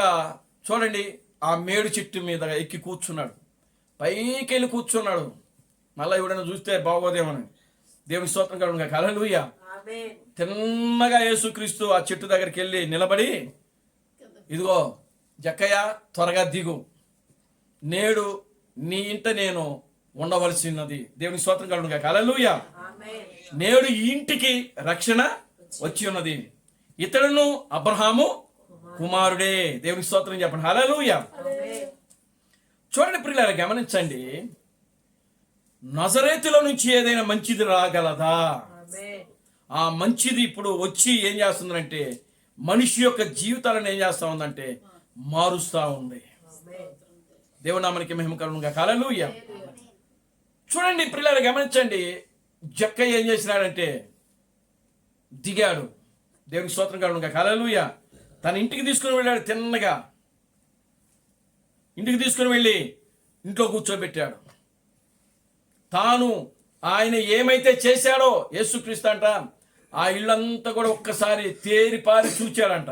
A: చూడండి, ఆ మేడు చెట్టు మీద ఎక్కి కూర్చున్నాడు, పైకి వెళ్ళి కూర్చున్నాడు. మళ్ళీ ఎవడైనా చూస్తే బాగోదేమని. దేవుని స్తోత్రం కలుగును గాక. హల్లెలూయా. తిన్నగా యేసుక్రీస్తు ఆ చెట్టు దగ్గరికి వెళ్ళి నిలబడి, ఇదిగో జక్కయ్య, త్వరగా దిగు, నేడు నీ ఇంట నేను ఉండవలసినది. దేవుని స్తోత్రం కలుగును గాక. హల్లెలూయా. నేడు ఈ ఇంటికి రక్షణ వచ్చి ఉన్నది. ఇతడును అబ్రహాము కుమారుడే. దేవుని స్తోత్రం చెప్పండి. హల్లెలూయా. చూడండి ప్రియులారా, గమనించండి, నజరేతులో నుంచి ఏదైనా మంచిది రాగలదా? ఆ మంచిది ఇప్పుడు వచ్చి ఏం చేస్తుందంటే మనిషి యొక్క జీవితాలను ఏం చేస్తా ఉందంటే మారుస్తా ఉంది. దేవుని నామానికి మహిమ కలుగును గాక. హల్లెలూయా. చూడండి ప్రియులారా, గమనించండి, జక్కయ్య ఏం చేసినాడంటే దిగాడు. దేవునికి స్తోత్రం కలుగును గాక. హల్లెలూయా. తన ఇంటికి తీసుకుని వెళ్ళాడు. తిన్నగా ఇంటికి తీసుకుని వెళ్ళి ఇంట్లో కూర్చోబెట్టాడు. తాను ఆయన ఏమైతే చేశాడో యేసుక్రీస్తు అంట ఆ ఇళ్ళంతా కూడా ఒక్కసారి తేరిపారి చూచాడంట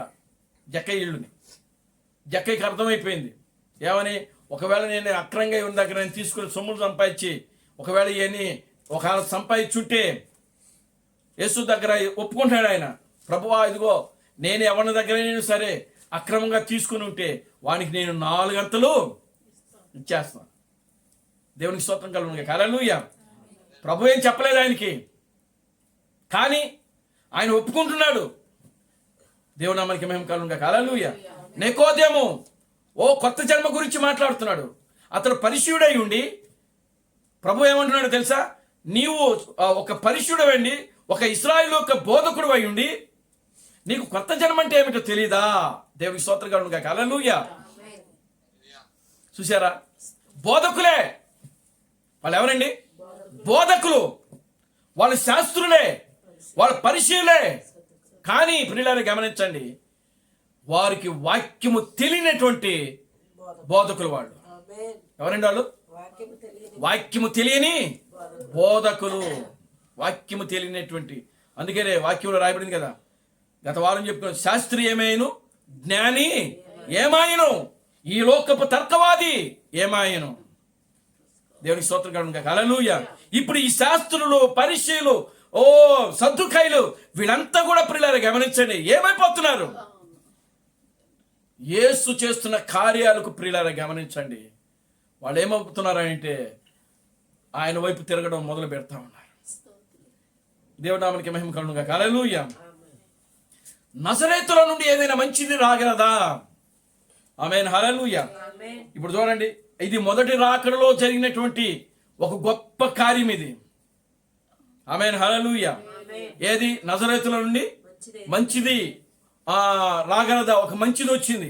A: జక్కయ్య ఇళ్ళుని. జక్కయ్యకి అర్థమైపోయింది ఏమని, ఒకవేళ నేను అక్రంగా ఉన్న దగ్గర నేను తీసుకుని సొమ్ములు సంపాదించి ఒకవేళ ఇవన్నీ ఒకవేళ సంపాదించుంటే యేసు దగ్గర ఒప్పుకుంటాడు ఆయన, ప్రభువా ఇదిగో నేను ఎవరి దగ్గర నేను సరే అక్రమంగా తీసుకుని ఉంటే వానికి నేను 4 గంటలు ఇచ్చేస్తాను. దేవునికి స్తోత్రం కలుగును గాక. హల్లెలూయా. ప్రభు ఏం చెప్పలేదు ఆయనకి, కానీ ఆయన ఒప్పుకుంటున్నాడు. దేవుని నామానికి మహిమ కలుగును గాక. హల్లెలూయా. నికోదేము కొత్త జన్మ గురించి మాట్లాడుతున్నాడు. అతడు పరిశుద్ధుడై ఉండి ప్రభు ఏమంటున్నాడు తెలుసా, నీవు ఒక పరిశుద్ధుడవండి, ఒక ఇశ్రాయేలు యొక్క బోధకుడు అయి ఉండి నీకు కొత్త జన్మ అంటే ఏమిటో తెలీదా? దేవునికి స్తోత్రం కలుగును గాక. హల్లెలూయా. చూసారా, బోధకులే వాళ్ళు. ఎవరండి? బోధకులు. వాళ్ళు శాస్త్రులే, వాళ్ళు పరిశీలే. కానీ ప్రియులారా గమనించండి, వారికి వాక్యము తెలియనటువంటి బోధకులు వాళ్ళు. ఎవరండి వాళ్ళు? వాక్యము తెలియని బోధకులు. వాక్యము తెలియనటువంటి. అందుకనే వాక్యంలో రాయబడింది కదా, గత వారం చెప్పుకున్నాం, శాస్త్రి ఏమాయను, జ్ఞాని ఏమాయను, ఈ లోకపు తర్కవాది ఏమాయను. దేవునికి స్తోత్రం కలుగును గాక. హల్లెలూయా. ఇప్పుడు ఈ శాస్త్రులు, పరిశీలు, సద్దుకాయలు వీళ్ళంతా కూడా ప్రియులారా గమనించండి ఏమైపోతున్నారు. యేసు చేస్తున్న కార్యాలకు ప్రియులారా గమనించండి, వాళ్ళు ఏమవుతున్నారంటే ఆయన వైపు తిరగడం మొదలు పెడతా ఉన్నారు. దేవుని నామానికి మహిమ కలుగును గాక. హల్లెలూయా. నజరేతుల నుండి ఏదైనా మంచిది రాగలదా? ఆమేన్. హల్లెలూయా. ఇప్పుడు చూడండి, ఇది మొదటి రాకడలో జరిగినటువంటి ఒక గొప్ప కార్యం ఇది. ఆమేన్. హల్లెలూయా. ఏది? నజరేతుల నుండి మంచిది రాగలదా? ఒక మంచిది వచ్చింది.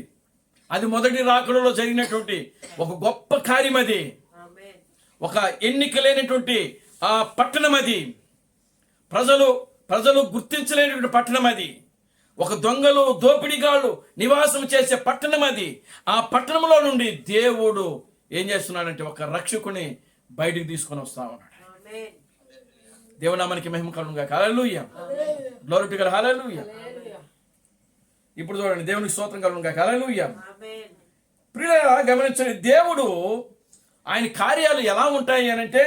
A: అది మొదటి రాకడలో జరిగినటువంటి ఒక గొప్ప కార్యం. అది ఒక ఎన్నిక లేనటువంటి పట్టణం. అది ప్రజలు గుర్తించలేనటువంటి పట్టణం. అది ఒక దొంగలు, దోపిడిగాళ్ళు నివాసం చేసే పట్టణం. అది ఆ పట్టణంలో నుండి దేవుడు ఏం చేస్తున్నాడంటే ఒక రక్షకుని బయటికి తీసుకొని వస్తా ఉన్నాడు. దేవుని నామానికి మహిమ కలుగును గాక. హల్లెలూయా. Glory to God. హల్లెలూయా. ఇప్పుడు చూడండి, దేవునికి స్తోత్రం కలుగును గాక. హల్లెలూయా. ప్రియులారా గమనించండి, దేవుడు ఆయన కార్యాలు ఎలా ఉంటాయి అనంటే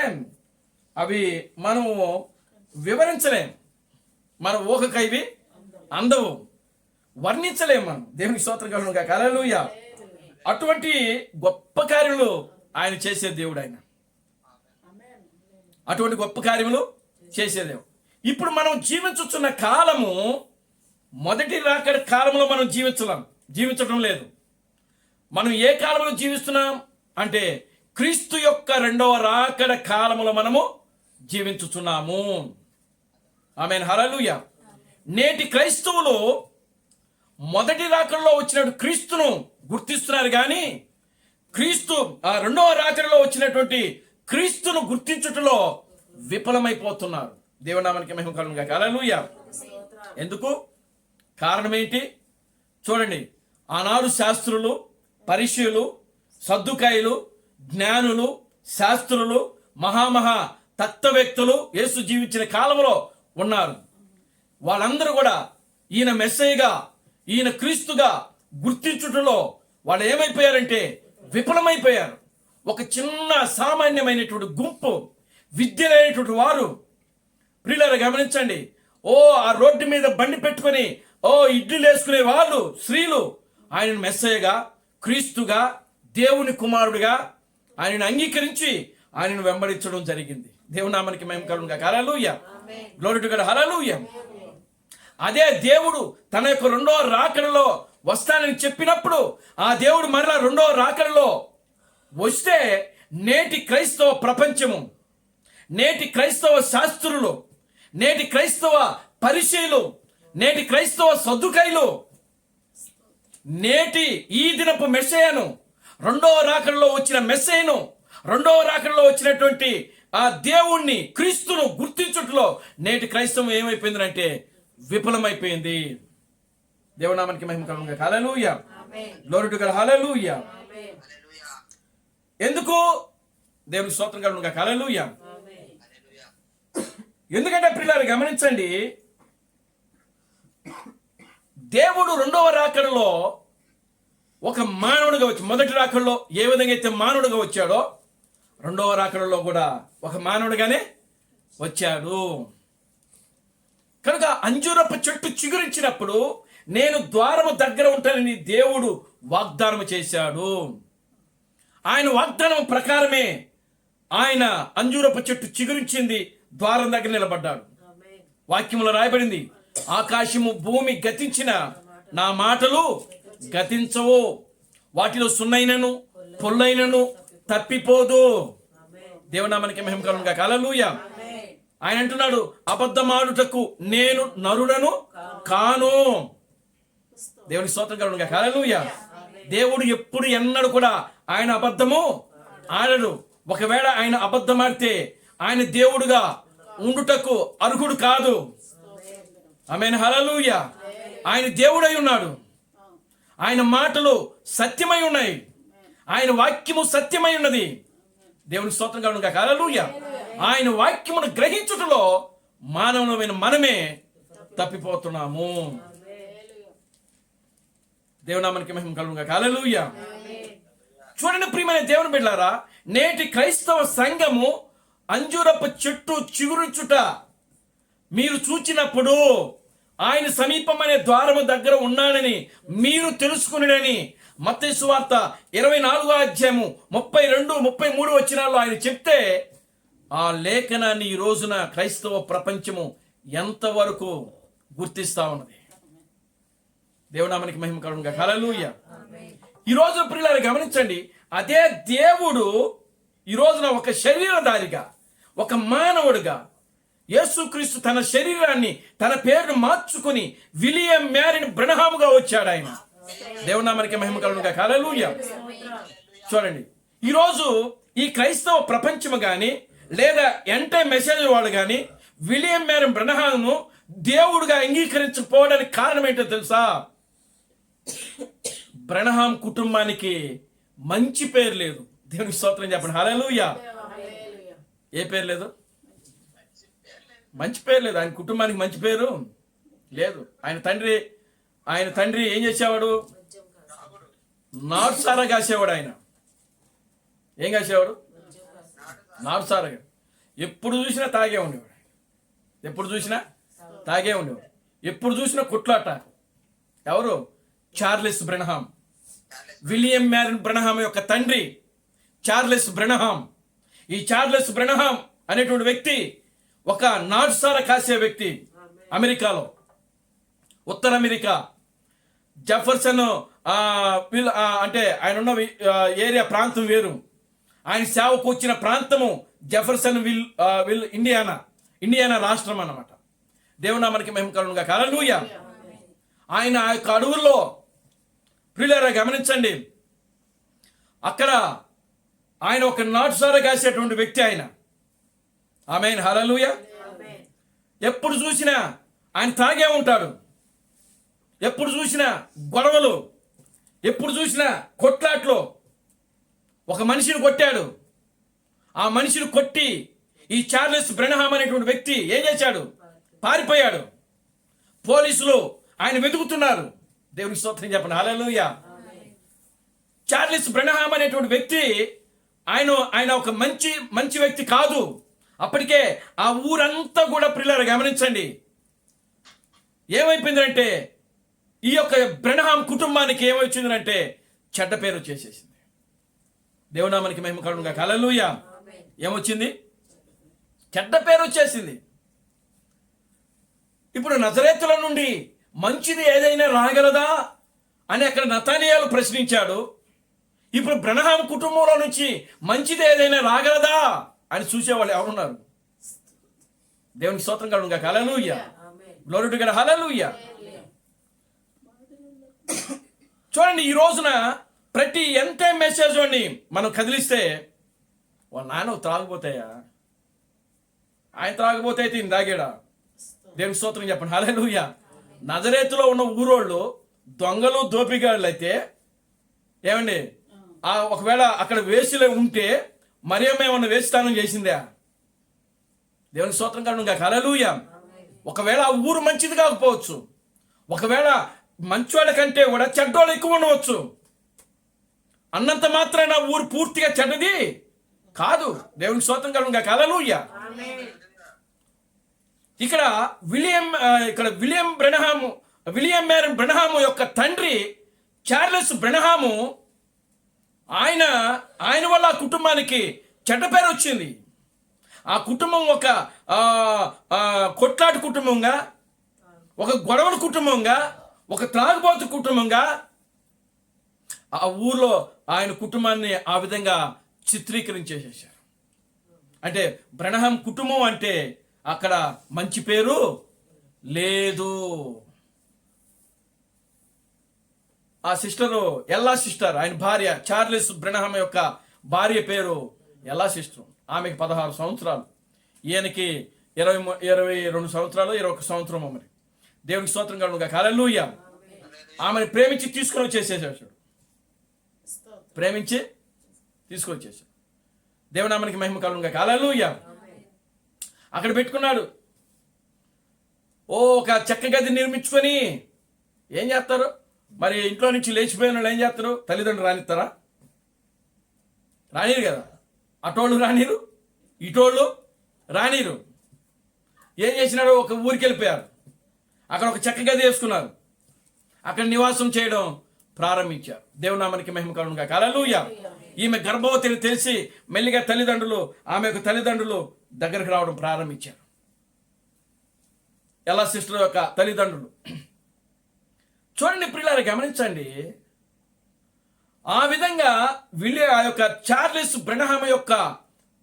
A: అవి మనము వివరించలేం, మన ఊహకైవి అందవు, వర్ణించలేము మనం. దేవునికి స్తోత్రం కలుగును గాక. హల్లెలూయా. అటువంటి గొప్ప కార్యములు ఆయన చేసే దేవుడు. ఆయన అటువంటి గొప్ప కార్యములు చేసేదేవు. ఇప్పుడు మనం జీవించుతున్న కాలము మొదటి రాకడ కాలంలో మనం జీవించడం లేదు. మనం ఏ కాలంలో జీవిస్తున్నాం అంటే క్రీస్తు యొక్క 2వ రాకడ కాలములో మనము జీవించుచున్నాము. ఆమేన్. హల్లెలూయా. నేటి క్రైస్తవులు మొదటి రాకడలో వచ్చిన క్రీస్తును గుర్తిస్తున్నారు, కానీ క్రీస్తు 2వ రాకడలో వచ్చినటువంటి క్రీస్తును గుర్తించుటలో విఫలమైపోతున్నారు. దేవుని నామానికి మహిమ కలుగును గాక. హల్లెలూయా. ఎందుకు? కారణం ఏంటి? చూడండి, ఆనాడు శాస్త్రులు, పరిశీలు, సద్దుకాయలు, జ్ఞానులు, శాస్త్రులు, మహామహా తత్వవేత్తలు యేసు జీవించిన కాలంలో ఉన్నారు. వాళ్ళందరూ కూడా ఈయన మెస్సయ్యగా, ఈయన క్రీస్తుగా గుర్తించుటలో వాళ్ళు ఏమైపోయారంటే విఫలమైపోయారు. ఒక చిన్న సామాన్యమైనటువంటి గుంపు, విద్య లేనటువంటి వారు, ప్రియులారా గమనించండి, ఆ రోడ్డు మీద బండి పెట్టుకొని ఇడ్లీలు వేసుకునే వాళ్ళు, స్త్రీలు ఆయనను మెస్సయ్యగా, క్రీస్తుగా, దేవుని కుమారుడిగా ఆయనను అంగీకరించి ఆయనను వెంబడించడం జరిగింది. దేవుని నామానికి మహిమ కలుగును గాక. హల్లెలూయా, గ్లోరీ టు గాడ్, హల్లెలూయా. అదే దేవుడు తన యొక్క రెండవ రాకడలో వస్తానని చెప్పినప్పుడు, ఆ దేవుడు మరలా రెండవ రాకడలో వస్తే నేటి క్రైస్తవ ప్రపంచము, నేటి క్రైస్తవ శాస్త్రులు, నేటి క్రైస్తవ పరిచయులు, నేటి క్రైస్తవ సద్దుకైలు నేటి ఈ దినపు మెస్సయ్యను, రెండవ రాకడలో వచ్చిన మెస్సయ్యను, రెండవ రాకడలో వచ్చినటువంటి ఆ దేవుణ్ణి, క్రీస్తును గుర్తించుటలో నేటి క్రైస్తవం ఏమైపోయిందంటే విఫలమైపోయింది. దేవునామానికి మహిమ కలుగును గాక. హల్లెలూయా, గ్లోరీ టు గాడ్, హల్లెలూయా. ఎందుకు? దేవునికి స్తోత్రం కలుగును గాక. హల్లెలూయా. ఎందుకంటే ప్రియులారా గమనించండి, దేవుడు రెండవ రాకడలో ఒక మానవుడిగా వచ్చి, మొదటి రాకడలో ఏ విధంగా అయితే మానవుడిగా వచ్చాడో, రెండవ రాకడలో కూడా ఒక మానవుడిగానే వచ్చాడు. కనుక అంజూరపు చెట్టు చిగురించినప్పుడు నేను ద్వారము దగ్గర ఉంటానని దేవుడు వాగ్దానం చేశాడు. ఆయన వాగ్దానం ప్రకారమే ఆయన అంజూరపు చెట్టు చిగురించింది, ద్వారం దగ్గర నిలబడ్డాడు. వాక్యములో రాయబడింది, ఆకాశము భూమి గతించిన నా మాటలు గతించవు, వాటిలో సున్నైనను పొల్లైనను తప్పిపోదు. దేవునామానికి మహిమ కలుగును గాక. హల్లెలూయా. ఆయన అంటున్నాడు, అబద్ధమాడుటకు నేను నరుడను కాను. దేవుని స్తోత్రం కలుగును గాక. హల్లెలూయా. దేవుడు ఎప్పుడు ఎన్నడూ కూడా ఆయన అబద్ధము ఆడడు. ఒకవేళ ఆయన అబద్ధం ఆడితే ఆయన దేవుడుగా ఉండుటకు అర్హుడు కాదు. ఆమేన్, హల్లెలూయా. ఆయన దేవుడై ఉన్నాడు, ఆయన మాటలు సత్యమై ఉన్నాయి, ఆయన వాక్యము సత్యమై ఉన్నది. దేవుని స్తోత్రం కలుగును గాక. హల్లెలూయా. ఆయన వాక్యమును గ్రహించుటలో మానవులమైన మనమే తప్పిపోతున్నాము. దేవునామానికి మహిమ కలుగును గాక. హల్లెలూయా. చూడండి ప్రియమైన దేవుని బిడ్డలారా, నేటి క్రైస్తవ సంఘము అంజూరపు చెట్టు చిగురించుట మీరు చూచినప్పుడు ఆయన సమీపమనే ద్వారము దగ్గర ఉన్నాడని మీరు తెలుసుకుని మత్తయి సువార్త 24వ అధ్యాయము 32, 33 వచనాల్లో ఆయన చెప్తే, ఆ లేఖనాన్ని ఈ రోజున క్రైస్తవ ప్రపంచము ఎంతవరకు గుర్తిస్తా ఉన్నది. దేవునామానికి మహిమ కలుగును గాక. హల్లెలూయా. ఈ రోజు ప్రియులారా గమనించండి, అదే దేవుడు ఈ రోజున ఒక శరీరధారిగా, ఒక మానవుడిగా, యేసుక్రీస్తు తన శరీరాన్ని, తన పేరును మార్చుకుని విలియం మ్యారిన్ బ్రనహాముగా వచ్చాడు ఆయన. దేవునామానికి మహిమ కలుగును గాక. హల్లెలూయా. చూడండి, ఈరోజు ఈ క్రైస్తవ ప్రపంచము కానీ లేదా ఎంటే మెసేజ్ వాళ్ళు కానీ విలియం మ్యారిన్ బ్రనహామును దేవుడుగా అంగీకరించకపోవడానికి కారణం ఏంటో తెలుసా? బ్రనహాం కుటుంబానికి మంచి పేరు లేదు. దేవునికి స్తోత్రం చెప్పండి. హల్లెలూయా. ఏ పేరు లేదు? మంచి పేరు లేదు. ఆయన కుటుంబానికి మంచి పేరు లేదు. ఆయన తండ్రి ఏం చేసేవాడు? నాటుసారా కాసేవాడు. ఆయన ఏం కాసేవాడు? నాటుసారా. ఎప్పుడు చూసినా తాగే ఉండేవాడు. ఎప్పుడు చూసినా తాగే ఉండేవాడు. ఎప్పుడు చూసినా కొట్లాట. ఎవరు? చార్లెస్ బ్రనహాం. విలియం మ్యారిన్ బ్రనహాం యొక్క తండ్రి చార్లెస్ బ్రనహాం. ఈ చార్లెస్ బ్రనహాం అనేటువంటి వ్యక్తి ఒక నాటుసారా కాసే వ్యక్తి. అమెరికాలో, ఉత్తర అమెరికా, జెఫర్సన్ అంటే ఆయన ఉన్న ఏరియా ప్రాంతం వేరు. ఆయన సేవకు వచ్చిన ప్రాంతము జెఫర్సన్ విల్ ఇండియానా రాష్ట్రం అన్నమాట. దేవునామానికి మహిమ కలుగును గాక. హల్లెలూయా. ఆయన ఆ యొక్క అడవుల్లో ప్రియులారా గమనించండి, అక్కడ ఆయన ఒక నాటుసారా కాసేటువంటి వ్యక్తి ఆయన. ఆమేన్, హల్లెలూయా. ఎప్పుడు చూసినా ఆయన తాగే ఉంటాడు. ఎప్పుడు చూసినా గొడవలు, ఎప్పుడు చూసినా కొట్లాట్లు. ఒక మనిషిని కొట్టాడు. ఆ మనిషిని కొట్టి ఈ చార్లెస్ బ్రనహాం అనేటువంటి వ్యక్తి ఏం చేశాడు? పారిపోయాడు. పోలీసులు ఆయన వెతుకుతున్నారు. దేవునికి స్తోత్రం చెప్పండి. హల్లెలూయా. చార్లెస్ బ్రెనహాం అనేటువంటి వ్యక్తి ఆయన ఒక మంచి వ్యక్తి కాదు. అప్పటికే ఆ ఊరంతా కూడా ప్రియులారా గమనించండి, ఏమైపోయిందంటే ఈ యొక్క బ్రెనహాం కుటుంబానికి ఏమొచ్చిందంటే చెడ్డ పేరు వచ్చేసేసింది. దేవునామానికి మహిమ కలుగును గాక. హల్లెలూయా. ఏమొచ్చింది? చెడ్డ పేరు వచ్చేసింది. ఇప్పుడు నజరేతుల నుండి మంచిది ఏదైనా రాగలదా అని అక్కడ నతానియేలు ప్రశ్నించాడు. ఇప్పుడు బ్రెనహాం కుటుంబంలో నుంచి మంచిది ఏదైనా రాగలదా అని చూసేవాళ్ళు ఎవరున్నారు? దేవునికి స్తోత్రం కలుగును గాక. హల్లెలూయా. Glory to God. హల్లెలూయా. చూడండి, ఈ రోజున ప్రతి ఎంత మెసేజ్ వాడిని మనం కదిలిస్తే వాళ్ళ నాన్న త్రాగిపోతాయా, ఆయన త్రాగిపోతే అయితే ఈయన తాగాడా? దేవునికి స్తోత్రం చెప్పండి. హల్లెలూయా. నజరేతులో ఉన్న ఊరోళ్ళు దొంగలు దోపిగాళ్ళు అయితే ఏమండి, ఒకవేళ అక్కడ వేసిలో ఉంటే మరియమ్మ ఏమన్నా వేసిస్తానం చేసిందా? దేవునికి స్తోత్రం కలుగును గాక. హల్లెలూయా. ఒకవేళ ఆ ఊరు మంచిది కాకపోవచ్చు, ఒకవేళ మంచోళ్ళ కంటే కూడా చెడ్డోళ్ళు ఎక్కువ ఉండవచ్చు. అన్నంత మాత్రాన ఊరు పూర్తిగా చెడ్డది కాదు. దేవునికి స్తోత్రం కలుగును గాక. హల్లెలూయా. ఇక్కడ విలియం మేరీ బ్రెనహాము యొక్క తండ్రి చార్లెస్ బ్రెనహాము, ఆయన వల్ల ఆ కుటుంబానికి చెడ్డ పేరు వచ్చింది. ఆ కుటుంబం ఒక కొట్లాట కుటుంబంగా, ఒక గొడవల కుటుంబంగా, ఒక త్రాగుబోతు కుటుంబంగా ఆ ఊర్లో ఆయన కుటుంబాన్ని ఆ విధంగా చిత్రీకరించేసేసారు. అంటే బ్రెనహాం కుటుంబం అంటే అక్కడ మంచి పేరు లేదు. ఆ సిస్టరు ఎల్లా సిస్టర్, ఆయన భార్య చార్లెస్ బ్రెనహాం యొక్క భార్య పేరు ఎల్లా సిస్టర్. ఆమెకి 16 సంవత్సరాలు, ఈయనకి 22 సంవత్సరాలు, 21 సంవత్సరం. మరి దేవునికి స్తోత్రం కలుగును గాక. హల్లెలూయా. ఆమెను ప్రేమించి తీసుకొని వచ్చేసేసాడు. ప్రేమించి తీసుకొచ్చేసాడు. దేవునామానికి మహిమ కలుగును గాక. హల్లెలూయా. అక్కడ పెట్టుకున్నాడు. ఒక చెక్క గది నిర్మించుకొని ఏం చేస్తారు మరి? ఇంట్లో నుంచి లేచిపోయిన వాళ్ళు ఏం చేస్తారు? తల్లిదండ్రులు రానిస్తారా? రానిరు కదా. అటోళ్ళు రానిరు, ఇటోళ్ళు రానిరు. ఏం చేసినారు? ఒక ఊరికి వెళ్ళిపోయారు. అక్కడ ఒక చెక్క గది వేసుకున్నారు. అక్కడ నివాసం చేయడం ప్రారంభించారు. దేవునామానికి మహిమ కలుగును గాక. హల్లెలూయా. ఈమె గర్భవతిని తెలిసి మెల్లిగా ఆమె యొక్క తల్లిదండ్రులు దగ్గరికి రావడం ప్రారంభించారు. ఎల్లా సిస్టర్ యొక్క తల్లిదండ్రులు. చూడండి ప్రియులారా, గమనించండి. ఆ విధంగా ఆ యొక్క చార్లెస్ బ్రెనహాం యొక్క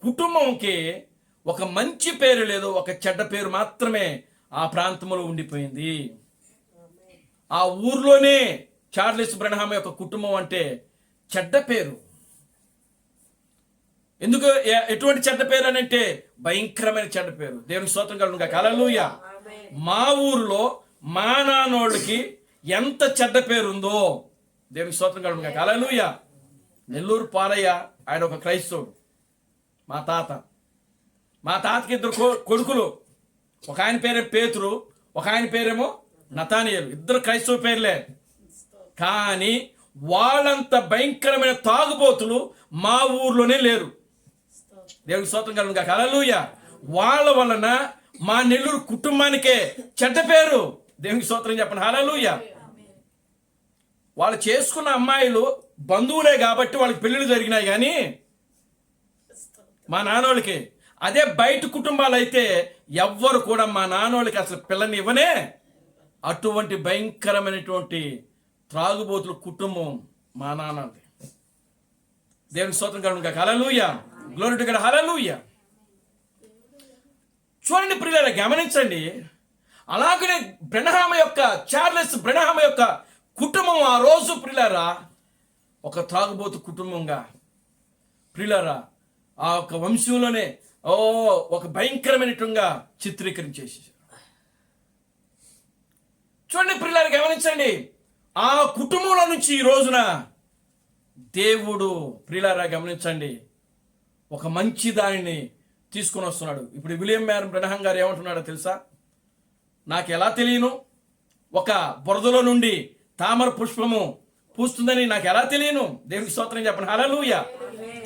A: కుటుంబంకి ఒక మంచి పేరు లేదు, ఒక చెడ్డ పేరు మాత్రమే ఆ ప్రాంతంలో ఉండిపోయింది. ఆ ఊర్లోనే చార్లెస్ బ్రెనహాం యొక్క కుటుంబం అంటే చెడ్డ పేరు. ఎందుకు? ఎటువంటి చెడ్డ పేరు అని అంటే భయంకరమైన చెడ్డ పేరు. దేవునికి స్తోత్రం కలుగును గాక. హల్లెలూయా. మా ఊరిలో మా నాన్నోళ్ళకి ఎంత చెడ్డ పేరు ఉందో దేవునికి స్తోత్రం కలుగును గాక. హల్లెలూయా. నెల్లూరు పాలయ్య ఆయన ఒక క్రైస్తవుడు. మా తాతకి 2 కొడుకులు. ఒక ఆయన పేరే పేతురు, ఒక ఆయన పేరేమో నతానియేలు. 2 క్రైస్తవ పేర్లే. కానీ వాళ్ళంత భయంకరమైన తాగుబోతులు మా ఊర్లోనే లేరు. దేవునికి స్తోత్రం కలుగును గాక. హల్లెలూయా. వాళ్ళ వలన మా నెల్లూరు కుటుంబానికే చెడ్డ పేరు. దేవునికి స్తోత్రం చెప్పండి. హల్లెలూయా. వాళ్ళు చేసుకున్న అమ్మాయిలు బంధువులే కాబట్టి వాళ్ళకి పెళ్ళిళ్ళు జరిగినాయి. కానీ మా నాన్నోళ్ళకి, అదే బయట కుటుంబాలు అయితే ఎవ్వరు కూడా మా నాన్నోళ్ళకి అసలు పిల్లని ఇవ్వనే. అటువంటి భయంకరమైనటువంటి త్రాగుబోతుల కుటుంబం మా నాన్నది. దేవునికి స్తోత్రం కలుగును గాక. హల్లెలూయా. Glory to God. హల్లెలూయా. చూడండి ప్రియులారా, గమనించండి. అలాగనే చార్లెస్ బ్రెనహాం యొక్క కుటుంబం ఆ రోజు ప్రియులారా ఒక త్రాగుబోతు కుటుంబంగా ప్రియులారా ఆ యొక్క వంశంలోనే ఒక భయంకరమైనట్టుగా చిత్రీకరించేసారు. చూడండి ప్రియులారా, గమనించండి. ఆ కుటుంబంలో నుంచి ఈ రోజున దేవుడు ప్రియులారా గమనించండి ఒక మంచి దానిని తీసుకొని వస్తున్నాడు. ఇప్పుడు విలియం మేరీ బ్రెనహాం గారు ఏమంటున్నాడో తెలుసా? నాకు ఎలా తెలియను, ఒక బురదలో నుండి తామర పుష్పము పూస్తుందని నాకు ఎలా తెలియను? దేవునికి స్తోత్రం చెప్పండి. హల్లెలూయా.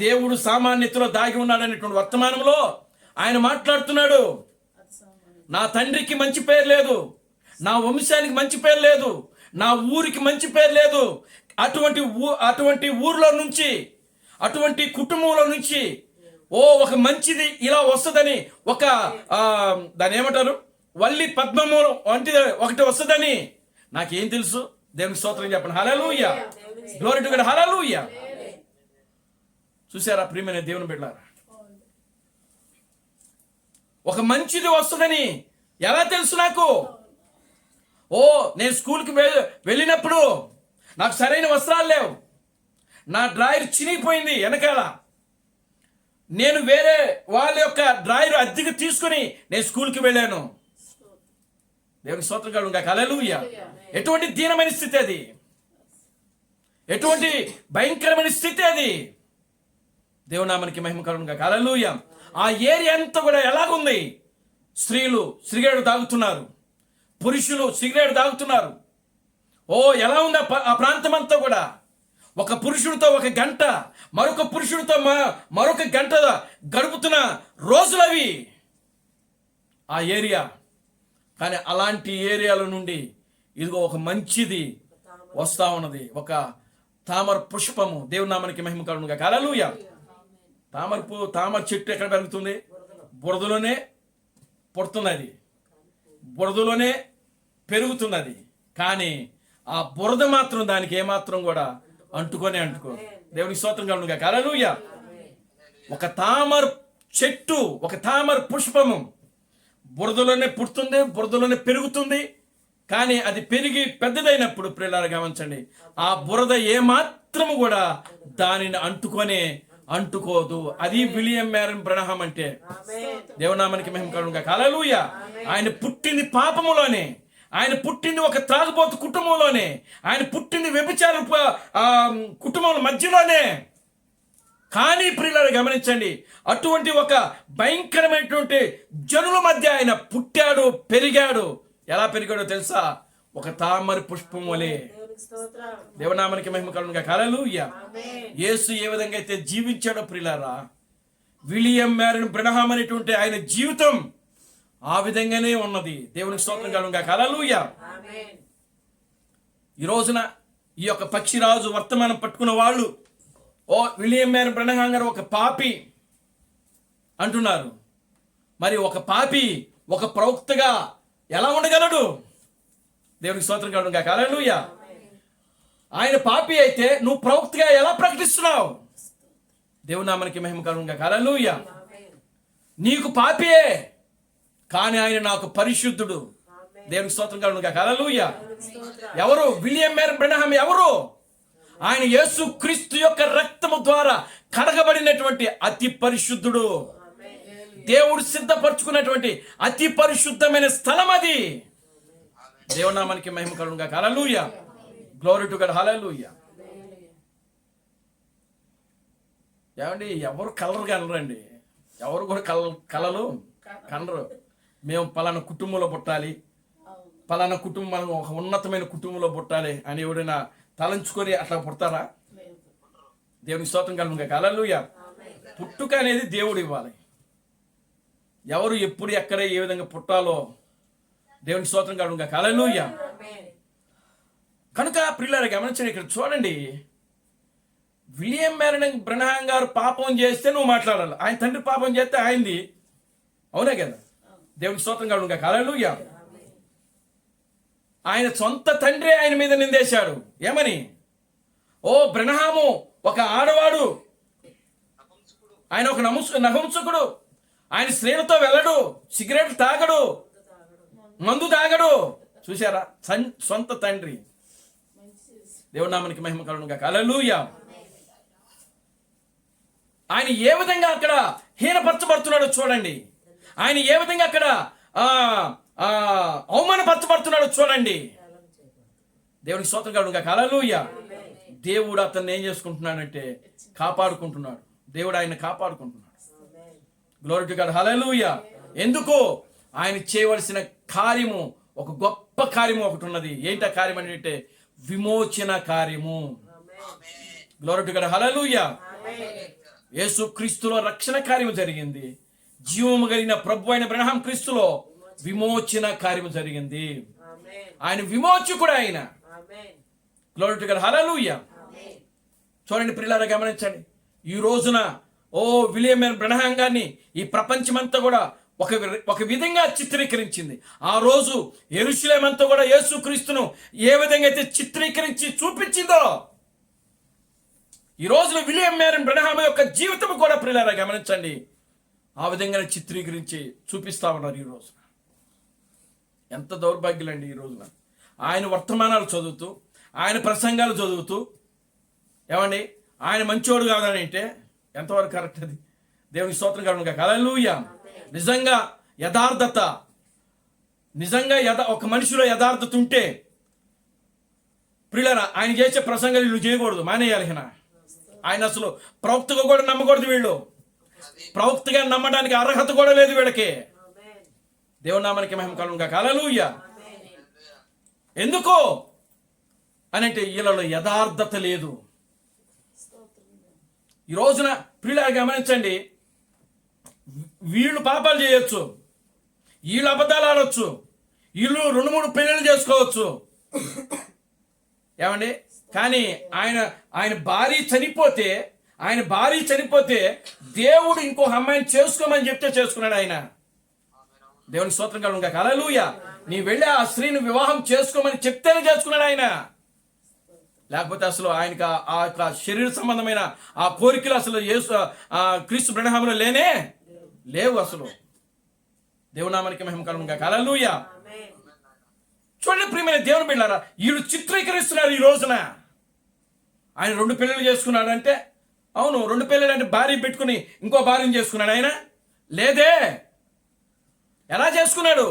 A: దేవుడు సామాన్యతలో దాగి ఉన్నాడనేటువంటి వర్తమానంలో ఆయన మాట్లాడుతున్నాడు. నా తండ్రికి మంచి పేరు లేదు, నా వంశానికి మంచి పేరు లేదు, నా ఊరికి మంచి పేరు లేదు. అటువంటి ఊర్లో నుంచి, అటువంటి కుటుంబంలో నుంచి ఒక మంచిది ఇలా వస్తుందని, ఒక దాని ఏమంటారు, వల్లి పద్మము వంటిది ఒకటి వస్తుందని నాకేం తెలుసు? దేవునికి స్తోత్రం చెప్పండి. హల్లెలూయా. Glory to God. హల్లెలూయా. చూసారా ప్రియమైన దేవుని బిడ్డలారా, ఒక మంచిది వస్తుందని ఎలా తెలుసు నాకు? నేను స్కూల్కి వెళ్ళినప్పుడు నాకు సరైన వస్త్రాలు లేవు, నా డ్రాయర్ చినిగిపోయింది వెనకాల, నేను వేరే వాళ్ళ యొక్క డ్రాయర్ అద్దెకి తీసుకుని నేను స్కూల్కి వెళ్ళాను. దేవునికి స్తోత్రం కలుగును. హల్లెలూయా. ఎటువంటి దీనమైన స్థితి అది, ఎటువంటి భయంకరమైన స్థితి అది. దేవునామానికి మహిమ కలుగును. హల్లెలూయా. ఆ ఏరియా అంతా కూడా ఎలాగుంది? స్త్రీలు సిగరెట్ తాగుతున్నారు, పురుషులు సిగరెట్ తాగుతున్నారు. ఎలా ఉంది ఆ ప్రాంతం అంతా కూడా? ఒక పురుషుడితో ఒక గంట, మరొక పురుషుడితో మరొక గంట గడుపుతున్న రోజులవి ఆ ఏరియా. కానీ అలాంటి ఏరియాల నుండి ఇదిగో ఒక మంచిది వస్తా ఉన్నది, ఒక తామర పుష్పము. దేవుని నామానికి మహిమ కలుగును. హల్లెలూయా. తామర చెట్టు ఎక్కడ పెరుగుతుంది? బురదలోనే పుడుతున్నది, బురదలోనే పెరుగుతున్నది. కానీ ఆ బురద మాత్రం దానికి ఏమాత్రం కూడా అంటుకోదు. దేవునికి స్తోత్రం కలుగును. హల్లెలూయా. ఒక తామర చెట్టు, ఒక తామర పుష్పము బురదలోనే పుడుతుంది, బురదలోనే పెరుగుతుంది. కానీ అది పెరిగి పెద్దదైనప్పుడు ప్రియులారా గమనించండి, ఆ బురద ఏమాత్రము కూడా దానిని అంటుకోదు. అది విలియం మ్యారన్ బ్రనహాం అంటే. దేవునామానికి మహిమ కలుగును. హల్లెలూయా. ఆయన పుట్టింది పాపములోనే, ఆయన పుట్టింది ఒక త్రాగుబోతు కుటుంబంలోనే, ఆయన పుట్టింది వ్యభిచార కుటుంబం మధ్యలోనే. కానీ ప్రియులారా గమనించండి, అటువంటి ఒక భయంకరమైనటువంటి జనుల మధ్య ఆయన పుట్టాడు, పెరిగాడు. ఎలా పెరిగాడో తెలుసా? ఒక తామర పుష్పం వలె. దేవునామానికి మహిమ కలుగును. హల్లెలూయా. యేసు ఏ విధంగా అయితే జీవించాడో ప్రియులారా, విలియం మ్యారన్ బ్రనహాం అనేటువంటి ఆయన జీవితం ఆ విధంగానే ఉన్నది. దేవునికి స్తోత్రం కలుగును. హల్లెలూయా. ఈ రోజున ఈ యొక్క పక్షిరాజు వర్తమానం పట్టుకున్న వాళ్ళు విలియం మ్యారన్ బ్రనహాం గారు ఒక పాపి అంటున్నారు. మరి ఒక పాపి ఒక ప్రవక్తగా ఎలా ఉండగలడు? దేవునికి స్తోత్రం కలుగును. హల్లెలూయా. ఆయన పాపి అయితే నువ్వు ప్రవక్తగా ఎలా ప్రకటిస్తున్నావు? దేవునామానికి మహిమ కలుగును. హల్లెలూయా. నీకు పాపియే, కానీ ఆయన నాకు పరిశుద్ధుడు. దేవునికి స్తోత్రం కలుగును. హల్లెలూయా. ఎవరు? William Marrion Branham. ఎవరు? ఆయన యేసు క్రీస్తు యొక్క రక్తము ద్వారా కడగబడినటువంటి అతి పరిశుద్ధుడు. దేవుడు సిద్ధపరచుకున్నటువంటి అతి పరిశుద్ధమైన స్థలం అది. దేవునామానికి మహిమ కలుగును. హల్లెలూయా. Glory to God. హల్లెలూయా. ఏమండి, ఎవరు కలరు కనరండి, ఎవరు కూడా కలలు కనరు. మేము పలానా కుటుంబంలో పుట్టాలి, పలానా కుటుంబం, మనం ఒక ఉన్నతమైన కుటుంబంలో పుట్టాలి అని ఎవరైనా తలంచుకొని అట్లా పుడతారా? దేవునికి స్తోత్రం కలుగును. హల్లెలూయా. పుట్టుక అనేది దేవుడు ఇవ్వాలి. ఎవరు ఎప్పుడు ఎక్కడ ఏ విధంగా పుట్టాలో దేవునికి స్తోత్రం కలుగును. హల్లెలూయా. కనుక ప్రియులారా గమనించండి, ఇక్కడ చూడండి, విలియం మ్యారన్ బ్రనహాం గారు పాపం చేస్తే నువ్వు మాట్లాడాలి, ఆయన తండ్రి పాపం చేస్తే ఆయనది. అవునా కదా? దేవునికి స్తోత్రం కలుగును. హల్లెలూయా. ఆయన సొంత తండ్రి ఆయన మీద నిందేశాడు. ఏమని? బ్రనహాము ఒక ఆడవాడు, ఆయన ఒక నహంసకుడు, ఆయన స్త్రీలతో వెళ్ళడు, సిగరెట్ తాగడు, మందు తాగడు. చూసారా? సొంత తండ్రి. దేవుని నామానికి మహిమ కలుగును. హల్లెలూయా. ఆయన ఏ విధంగా అక్కడ హీనపరచబడుతున్నాడో చూడండి, ఆయన ఏ విధంగా అక్కడ అవమానపరచబడుతున్నాడో చూడండి. దేవునికి స్తోత్రం కలుగును. హల్లెలూయా. దేవుడు అతన్ని ఏం చేసుకుంటున్నాడంటే కాపాడుకుంటున్నాడు. దేవుడు ఆయన కాపాడుకుంటున్నాడు. Glory to God. హల్లెలూయా. ఎందుకు? ఆయన చేయవలసిన కార్యము, ఒక గొప్ప గొప్ప కార్యము ఒకటి ఉన్నది. ఏంటి ఆ కార్యం అంటే విమోచన కార్యము. గ్లోరీ టు గాడ్, హల్లెలూయా. యేసు క్రీస్తులో రక్షణ కార్యము జరిగింది. జీవము కలిగిన ప్రభు అయిన అబ్రహాం క్రీస్తులో విమోచన కార్యము జరిగింది. ఆయన విమోచకుడు ఆయన. గ్లోరీ టు గాడ్, హల్లెలూయా. చూడండి ప్రియులారా, గమనించండి. ఈ రోజున విలియం బ్రనహాం గారిని ఈ ప్రపంచమంతా కూడా ఒక విధంగా చిత్రీకరించింది. ఆ రోజు యెరూషలేము అంతా కూడా యేసుక్రీస్తును ఏ విధంగా అయితే చిత్రీకరించి చూపించిందో, ఈ రోజున విలియం మేరన్ బ్రనహాం యొక్క జీవితం కూడా ప్రియులారా గమనించండి, ఆ విధంగా చిత్రీకరించి చూపిస్తా ఉన్నారు. ఈ రోజున ఎంత దౌర్భాగ్యులండి. ఈ రోజున ఆయన వర్తమానాలు చదువుతూ, ఆయన ప్రసంగాలు చదువుతూ, ఏమండి ఆయన మంచోడు కాదని అంటే ఎంతవరకు కరెక్ట్? అది దేవుని స్తోత్రం కలుగును గాక, హల్లెలూయా. నిజంగా యథార్థత, నిజంగా ఒక మనిషిలో యథార్థత ఉంటే ప్రియులారా ఆయన చేసే ప్రసంగాలు వీళ్ళు చేయకూడదు, మానేయాలి. ఆయన అసలు ప్రవక్తగా కూడా నమ్మకూడదు. వీళ్ళు ప్రవక్తగా నమ్మడానికి అర్హత కూడా లేదు వీళ్ళకి. దేవుని నామానికి మహిమ కలుగును గాక, హల్లెలూయా. ఎందుకు అనంటే వీళ్ళలో యథార్థత లేదు. ఈ రోజున ప్రియులారా గమనించండి, వీళ్ళు పాపాలు చేయొచ్చు, వీళ్ళు అబద్ధాలు ఆడొచ్చు, వీళ్ళు 2-3 పెళ్ళిళ్ళు చేసుకోవచ్చు, ఏమండి. కానీ ఆయన భార్య చనిపోతే దేవుడు ఇంకో అమ్మాయిని చేసుకోమని చెప్తే చేసుకున్నాడు ఆయన. దేవునికి స్తోత్రం కలుగును గాక, హల్లెలూయా. నీ వెళ్ళి ఆ స్త్రీని వివాహం చేసుకోమని చెప్తేనే చేసుకున్నాడు ఆయన. లేకపోతే అసలు ఆయనకి ఆ యొక్క శరీర సంబంధమైన ఆ కోరికలు అసలు క్రీస్తు బ్రనహాంలో లేవు అసలు. దేవునామానికి మహిమ కలుగును గాక, హల్లెలూయా. చూడండి ప్రియమైన దేవుని బిడ్డలారా, వీళ్ళు చిత్రీకరిస్తున్నారు ఈ రోజున. ఆయన 2 పెళ్ళిళ్ళు చేసుకున్నాడంటే, అవును 2 పెళ్ళిళ్ళు అంటే భార్య పెట్టుకుని ఇంకో భార్యను చేసుకున్నాడు ఆయన? లేదే. ఎలా చేసుకున్నాడు?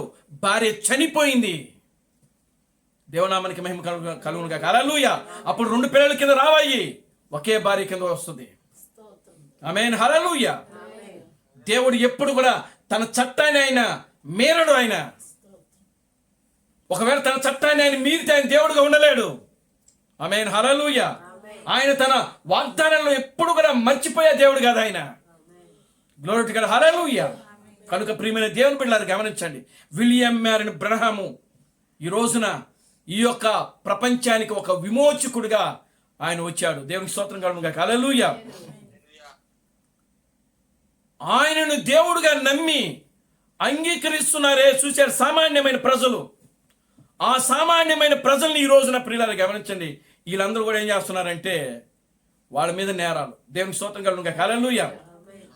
A: భార్య చనిపోయింది. దేవునామానికి మహిమ కలుగును గాక, హల్లెలూయా. అప్పుడు 2 పిల్లల కింద రావాయి, ఒకే భార్య కింద వస్తుంది. ఆమేన్, హల్లెలూయా. దేవుడు ఎప్పుడు కూడా తన చట్టాన్ని ఆయన మీరడు. ఆయన ఒకవేళ తన చట్టాన్ని ఆయన మీరితే ఆయన దేవుడుగా ఉండలేడు. ఆమేన్, హల్లెలూయా. ఆయన తన వాగ్దానాలను ఎప్పుడు కూడా మర్చిపోయే దేవుడు కాదు ఆయన. గ్లోరీ టు గాడ్, హల్లెలూయా. కనుక ప్రియమైన దేవుని బిడ్డలారా గమనించండి, విలియం మేరన్ బ్రనహాం ఈ రోజున ఈ యొక్క ప్రపంచానికి ఒక విమోచకుడిగా ఆయన వచ్చాడు. దేవునికి స్తోత్రం కలుగును గాక, హల్లెలూయా. ఆయనను దేవుడుగా నమ్మి అంగీకరిస్తున్నారే చూశారు సామాన్యమైన ప్రజలు. ఆ సామాన్యమైన ప్రజల్ని ఈ రోజున ప్రియులారా గమనించండి, వీళ్ళందరూ కూడా ఏం చేస్తున్నారంటే వాళ్ళ మీద నేరాలు. దేవునికి స్తోత్రం కలుగును గాక, హల్లెలూయా.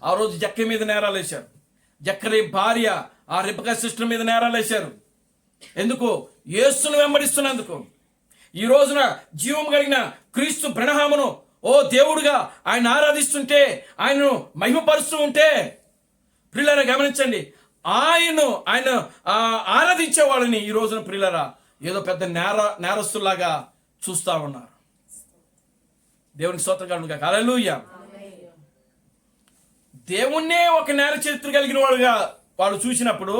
A: ఆ రోజు జక్క మీద నేరాలు వేశారు. జక్కరి భార్య ఆ రిబకా సిస్టర్ మీద నేరాలు వేశారు. ఎందుకు? యేసును వెంబడిస్తున్నందుకు. ఈ రోజున జీవం కలిగిన క్రీస్తు బ్రనహామును దేవుడుగా ఆయన ఆరాధిస్తుంటే, ఆయనను మహిమపరుస్తూ ఉంటే ప్రియులారా గమనించండి, ఆయన ఆరాధించే వాళ్ళని ఈ రోజున ప్రియులారా ఏదో పెద్ద నేరస్తులాగా చూస్తా ఉన్నారు. దేవునికి స్తోత్రం కలుగును గాక, హల్లెలూయా. దేవుణ్ణే ఒక నేర చరిత్ర కలిగిన వాడు చూసినప్పుడు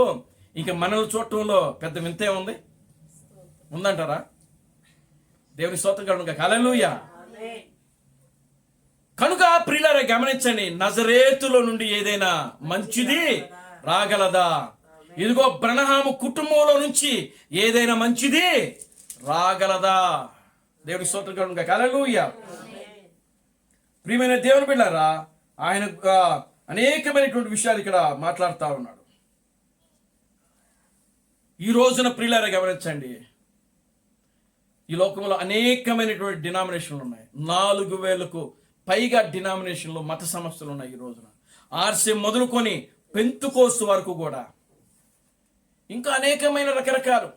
A: ఇంక మనల్ని చూడటంలో పెద్ద వింతే ఉందంటారా? దేవుని స్తోత్రం కలుగును గాక, హల్లెలూయా. కనుక ప్రియులారా గమనించండి, నజరేతులో నుండి ఏదైనా మంచిది రాగలదా? ఇదిగో బ్రనహాము కుటుంబంలో నుంచి ఏదైనా మంచిది రాగలదా? దేవుని స్తోత్రం కలుగును గాక, హల్లెలూయా. ప్రియమైన దేవుని బిడ్డలారా, ఆయన అనేకమైనటువంటి విషయాలు ఇక్కడ మాట్లాడుతూ ఉన్నాడు. ఈ రోజున ప్రియులారా గమనించండి, ఈ లోకంలో అనేకమైనటువంటి డినామినేషన్లు ఉన్నాయి. 4000కు పైగా డినామినేషన్లు, మత సంస్థలు ఉన్నాయి ఈ రోజున. ఆర్సీ మొదలుకొని పెంతుకోస్తు వరకు కూడా ఇంకా అనేకమైన రకరకాలు.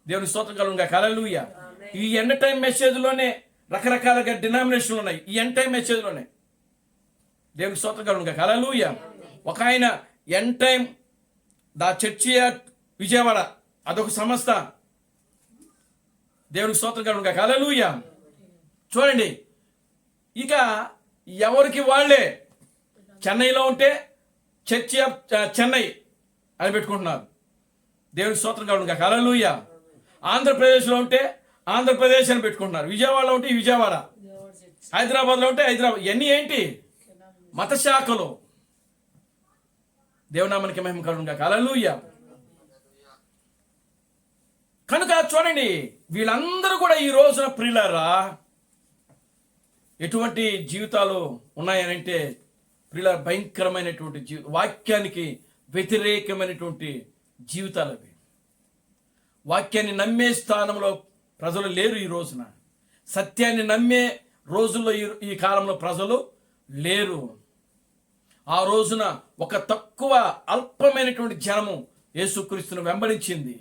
A: దేవుని స్తోత్రం కలుగును గాక, హల్లెలూయా. ఈ ఎండ్ టైం మెసేజ్లోనే రకరకాలుగా డినామినేషన్లు ఉన్నాయి. ఈ ఎండ్ టైం మెసేజ్లోనే దేవుని స్తోత్రం కలుగును గాక, హల్లెలూయా. ఒక ఆయన ఎండ్ టైం చర్చి విజయవాడ, అదొక సంస్థ. దేవునికి స్తోత్రం కలుగును గాక, హల్లెలూయా. చూడండి, ఇక ఎవరికి వాళ్ళే చెన్నైలో ఉంటే చర్చి ఆఫ్ చెన్నై అని పెట్టుకుంటున్నారు. దేవునికి స్తోత్రం కలుగును గాక. హల్లెలూయా. ఆంధ్రప్రదేశ్లో ఉంటే ఆంధ్రప్రదేశ్ అని పెట్టుకుంటున్నారు, విజయవాడలో ఉంటే విజయవాడ, హైదరాబాద్లో ఉంటే హైదరాబాద్. ఇవన్నీ ఏంటి? మత శాఖలు. దేవునామానికి మహిమ కలుగును గాక. హల్లెలూయా. కనుక చూడండి, వీళ్ళందరూ కూడా ఈ రోజున ప్రియులారా ఎటువంటి జీవితాలు ఉన్నాయనంటే ప్రియులారా భయంకరమైనటువంటి వాక్యానికి వ్యతిరేకమైనటువంటి జీవితాలు అవి. వాక్యాన్ని నమ్మే స్థానంలో ప్రజలు లేరు ఈ రోజున. సత్యాన్ని నమ్మే రోజుల్లో ఈ కాలంలో ప్రజలు లేరు. ఆ రోజున ఒక తక్కువ అల్పమైనటువంటి జనము యేసుక్రీస్తును వెంబడించింది.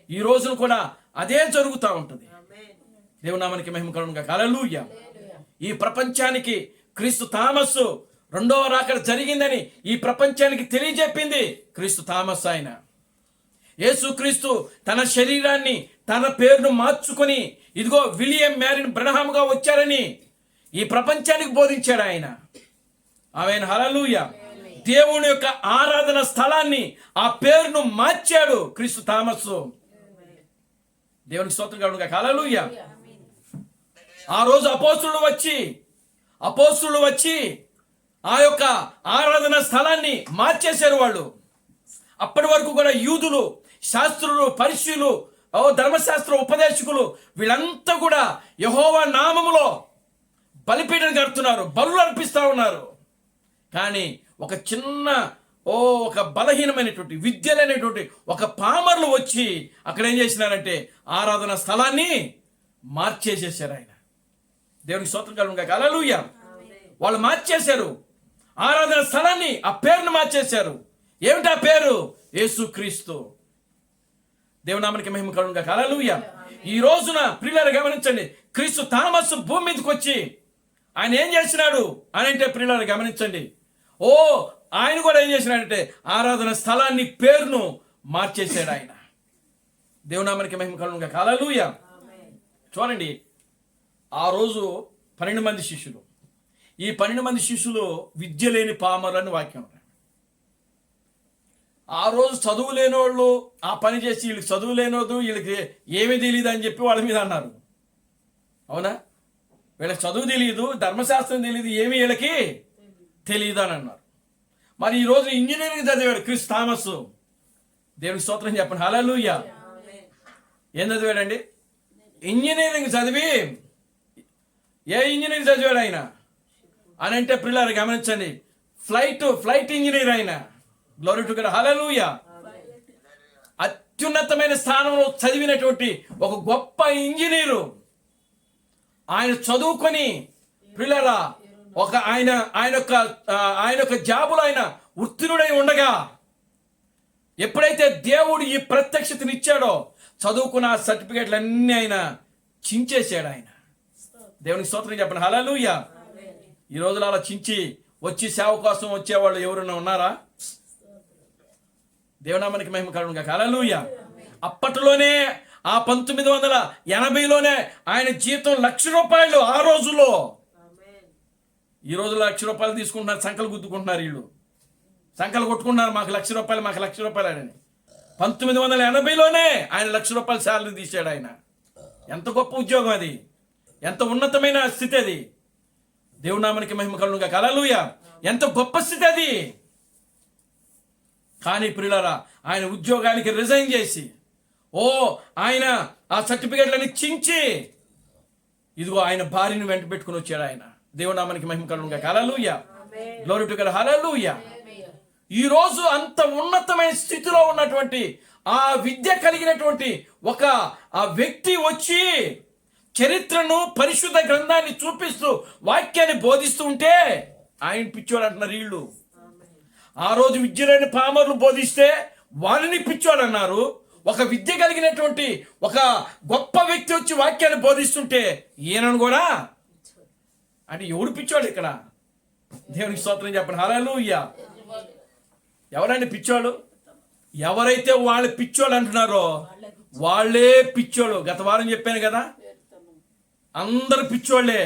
A: ఈ రోజున కూడా అదే జరుగుతూ ఉంటుంది. దేవునామానికి మహిమ కలుగును గాక. హల్లెలూయా. ఈ ప్రపంచానికి క్రీస్తు థామస్ రెండవ రాకడ జరిగిందని ఈ ప్రపంచానికి తెలియజెప్పింది క్రీస్తు థామస్. ఆయన యేసుక్రీస్తు తన శరీరాన్ని తన పేరును మార్చుకొని ఇదిగో విలియం మ్యారిన్ బ్రహ్మాగా వచ్చారని ఈ ప్రపంచానికి బోధించాడు ఆయన. ఆమేన్. హల్లెలూయా. దేవుని యొక్క ఆరాధన స్థలాన్ని ఆ పేరును మార్చాడు క్రీస్తు థామస్. దేవునికి స్తోత్రం కలుగును గాక. హల్లెలూయా. ఆ రోజు అపోస్తులు వచ్చి ఆ యొక్క ఆరాధన స్థలాన్ని మార్చేశారు వాళ్ళు. అప్పటి వరకు కూడా యూదులు, శాస్త్రులు, పరిశీలు, ధర్మశాస్త్ర ఉపదేశకులు వీళ్ళంతా కూడా యెహోవా నామములో బలిపీఠం కడుతున్నారు, బలులు అర్పిస్తూ ఉన్నారు. కానీ ఒక చిన్న ఒక బలహీనమైనటువంటి విద్యలైనటువంటి ఒక పామర్లు వచ్చి అక్కడ ఏం చేసినారంటే ఆరాధన స్థలాన్ని మార్చేసేసారు ఆయన. దేవునికి స్తోత్రం కలుగును గాక. హల్లెలూయా. వాళ్ళు మార్చేశారు ఆరాధన స్థలాన్ని, ఆ పేరును మార్చేశారు. ఏమిటా పేరు? యేసుక్రీస్తు. దేవునామానికి మహిమ కలుగును గాక. హల్లెలూయా. ఈ రోజున ప్రియులారా గమనించండి, క్రీస్తు థామస్ భూమి మీదకి వచ్చి ఆయన ఏం చేసినాడు అని అంటే ప్రియులారా గమనించండి, ఆయన కూడా ఏం చేసినాడంటే ఆరాధన స్థలాన్ని పేరును మార్చేశాడు ఆయన. దేవునామానికి మహిమ కలుగును గాక. హల్లెలూయా. చూడండి, ఆ రోజు 12 మంది శిష్యులు. ఈ 12 మంది శిష్యులు విద్య లేని పామరులని వాక్యం. ఆ రోజు చదువు లేని వాళ్ళు ఆ పని చేసి వీళ్ళకి చదువు లేనోదు, వీళ్ళకి ఏమీ తెలియదు అని చెప్పి వాళ్ళ మీద అన్నారు. అవునా? వీళ్ళకి చదువు తెలియదు, ధర్మశాస్త్రం తెలియదు, ఏమీ వీళ్ళకి తెలియదు అని అన్నారు. మరి ఈరోజు ఇంజనీరింగ్ చదివాడు క్రీస్తు థామస్. దేవునికి స్తోత్రం చెప్పండి. హల్లెలూయా. ఏం చదివాడండి? ఇంజనీరింగ్ చదివి ఏ ఇంజనీరింగ్ చదివాడు ఆయన అని అంటే ప్రియులారా గమనించండి, ఫ్లైట్ ఇంజనీర్ ఆయన. Glory to God. హల్లెలూయా. అత్యున్నతమైన స్థానంలో చదివినటువంటి ఒక గొప్ప ఇంజనీరు ఆయన చదువుకొని ప్రియులారా ఆయన యొక్క జాబులో ఆయన ఉత్తీర్ణుడై ఉండగా ఎప్పుడైతే దేవుడు ఈ ప్రత్యక్షతని ఇచ్చాడో చదువుకున్న సర్టిఫికేట్లు అన్నీ ఆయన చించేశాడు ఆయన. దేవునికి స్తోత్రం చెప్పండి. హల్లెలూయా. ఈ రోజులో అలా చించి వచ్చి సేవ కోసం వచ్చేవాళ్ళు ఎవరైనా ఉన్నారా? దేవునామానికి మహిమ కలుగును గాక. హల్లెలూయా. అప్పట్లోనే ఆ 1980లోనే ఆయన జీతం ₹1,00,000 ఆ రోజుల్లో. ఈ రోజులో ₹1,00,000 తీసుకుంటున్నారు, సంకలు గుద్దుకుంటున్నారు, వీళ్ళు సంకలు కొట్టుకుంటున్నారు, మాకు ₹1,00,000 మాకు ₹1,00,000 అని. 1980లోనే ఆయన ₹1,00,000 శాలరీ తీసాడు ఆయన. ఎంత గొప్ప ఉద్యోగం అది, ఎంత ఉన్నతమైన స్థితి అది. దేవునామానికి మహిమ కలుగును గాక. హల్లెలూయా. ఎంత గొప్ప స్థితి అది. కానీ ప్రియులారా ఆయన ఉద్యోగానికి రిజైన్ చేసి ఆయన ఆ సర్టిఫికేట్లని చించి ఇదిగో ఆయన భార్యను వెంట పెట్టుకుని వచ్చాడు ఆయన. దేవునామానికి మహిమ కలుగును గాక. హల్లెలూయా. Glory to God. హల్లెలూయా. ఈ రోజు అంత ఉన్నతమైన స్థితిలో ఉన్నటువంటి ఆ విద్య కలిగినటువంటి ఆ వ్యక్తి వచ్చి చరిత్రను, పరిశుద్ధ గ్రంథాన్ని చూపిస్తూ వాక్యాన్ని బోధిస్తూ ఉంటే ఆయన పిచ్చోడు అంటున్నారు వీళ్ళు. ఆ రోజు విద్య లేని పామరులు బోధిస్తే వాళ్ళని పిచ్చోడు అన్నారు. ఒక విద్య కలిగినటువంటి ఒక గొప్ప వ్యక్తి వచ్చి వాక్యాన్ని బోధిస్తుంటే ఈయనను కూడా అంటే ఎవడు పిచ్చోడు ఇక్కడ? దేవునికి స్తోత్రం చెప్పండి. హల్లెలూయా. ఎవరండి పిచ్చోడు? ఎవరైతే వాళ్ళు పిచ్చోళ్ళు అంటున్నారో వాళ్ళే పిచ్చోళ్ళు. గత వారం చెప్పాను కదా, అందరు పిచ్చోళ్లే.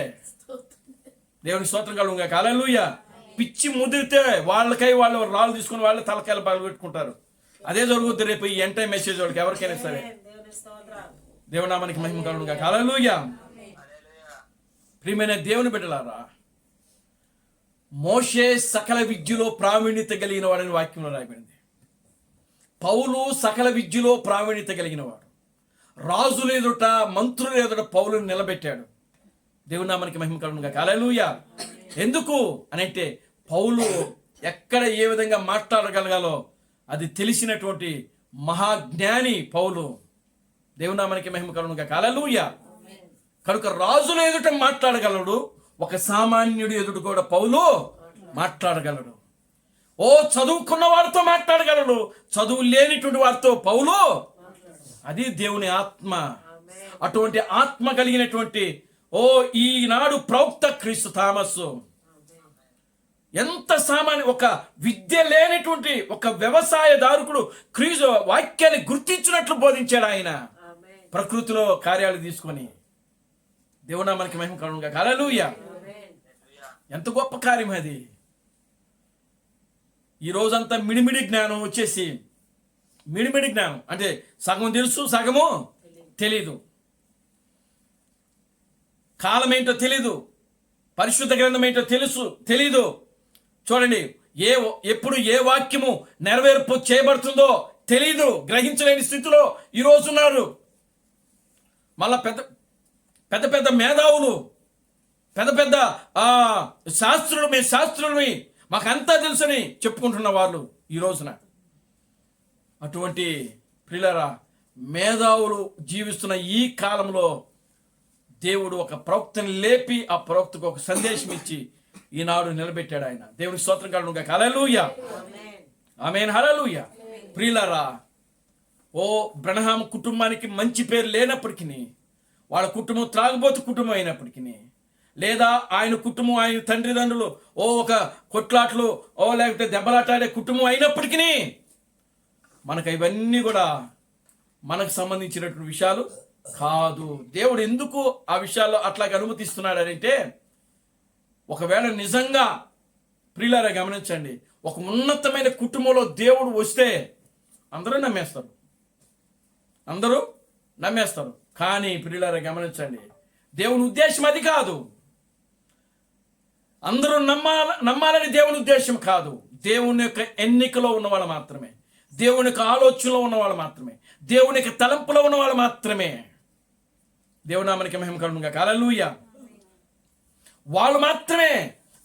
A: దేవునికి స్తోత్రం కలుగును గాక. హల్లెలూయా. పిచ్చి ముదిరితే వాళ్ళకై వాళ్ళు రాళ్ళు తీసుకుని వాళ్ళు తలకాయలు పగలు పెట్టుకుంటారు. అదే జరుగుద్ది రేపు ఈ ఎంటైం మెసేజ్ వాళ్ళకి ఎవరికైనా సరే. దేవుని నామానికి మహిమ కలుగును గాక. హల్లెలూయా. ప్రియమైన దేవుని బిడ్డలారా, మోషే సకల విద్యలో ప్రావీణ్యత కలిగిన వాడని వాక్యంలో రాయబడింది. పౌలు సకల విద్యలో ప్రావీణ్యత కలిగిన వాడు. రాజుల ఎదుట, మంత్రుల ఎదుట పౌలుని నిలబెట్టాడు. దేవుని నామానికి మహిమ కలుగును గాక. హల్లెలూయా. ఎందుకు అని అంటే పౌలు ఎక్కడ ఏ విధంగా మాట్లాడగలగాలో అది తెలిసినటువంటి మహాజ్ఞాని పౌలు. దేవుని నామానికి మహిమ కలుగును గాక. హల్లెలూయా. కనుక రాజుల ఎదుట మాట్లాడగలడు, ఒక సామాన్యుడి ఎదుట కూడా పౌలు మాట్లాడగలడు. ఓ చదువుకున్న వారితో మాట్లాడగలడు, చదువు లేనిటువంటి వారితో పౌలు. అది దేవుని ఆత్మ. అటువంటి ఆత్మ కలిగినటువంటి ఈనాడు ప్రవక్త క్రీస్తు థామస్ ఎంత సామాన్య, ఒక విద్య లేనటువంటి ఒక వ్యవసాయదారుకుడు క్రీస్తు వాక్యాన్ని గుర్తించినట్లు బోధించాడు ఆయన, ప్రకృతిలో కార్యాలు తీసుకొని. దేవునా మనకి మహిమ కలుగును గాక. హల్లెలూయా. ఎంత గొప్ప కార్యం అది. ఈ రోజంతా మిడిమిడి జ్ఞానం వచ్చేసి, మిడిమిడి జ్ఞానం అంటే సగం తెలుసు, సగము తెలీదు. కాలం ఏంటో తెలీదు, పరిశుద్ధ గ్రంథం ఏంటో తెలీదు. చూడండి, ఎప్పుడు ఏ వాక్యము నెరవేర్పు చేయబడుతుందో తెలీదు, గ్రహించలేని స్థితిలో ఈరోజు ఉన్నారు. మళ్ళా పెద్ద పెద్ద మేధావులు, పెద్ద శాస్త్రులు, మేము శాస్త్రులమి, మాకంతా తెలుసని చెప్పుకుంటున్న వాళ్ళు ఈ రోజున. అటువంటి ప్రియులారా, మేధావులు జీవిస్తున్న ఈ కాలంలో దేవుడు ఒక ప్రవక్తని లేపి ఆ ప్రవక్తకు ఒక సందేశం ఇచ్చి ఈనాడు నిలబెట్టాడు ఆయన. దేవునికి స్తోత్రం కలుగును గాక. హల్లెలూయా. ఆమేన్. హల్లెలూయా. ప్రియులారా, బ్రహ్మ కుటుంబానికి మంచి పేరు లేనప్పటికీ, వాళ్ళ కుటుంబం త్రాగుబోతు కుటుంబం అయినప్పటికీ, లేదా ఆయన కుటుంబం, ఆయన తండ్రిదండ్రులు ఒక కొట్లాట్లు లేకపోతే దెబ్బలాటాడే కుటుంబం అయినప్పటికీ, మనకు ఇవన్నీ కూడా మనకు సంబంధించినటువంటి విషయాలు కాదు. దేవుడు ఎందుకు ఆ విషయాల్లో అట్లాగే అనుమతిస్తున్నాడు అంటే, ఒకవేళ నిజంగా ప్రియులారా గమనించండి, ఒక ఉన్నతమైన కుటుంబంలో దేవుడు వస్తే అందరూ నమ్మేస్తారు. కానీ ప్రియులారా గమనించండి, దేవుని ఉద్దేశం అది కాదు. అందరూ నమ్మాలని దేవుని ఉద్దేశం కాదు. దేవుని యొక్క ఎన్నికలో ఉన్నవాళ్ళు మాత్రమే, దేవుని యొక్క ఆలోచనలో ఉన్నవాళ్ళు మాత్రమే, దేవుని యొక్క తలంపులో ఉన్నవాళ్ళు మాత్రమే. దేవుని నామానికి మహిమ కలుగును గాక. హల్లెలూయా. వాళ్ళు మాత్రమే,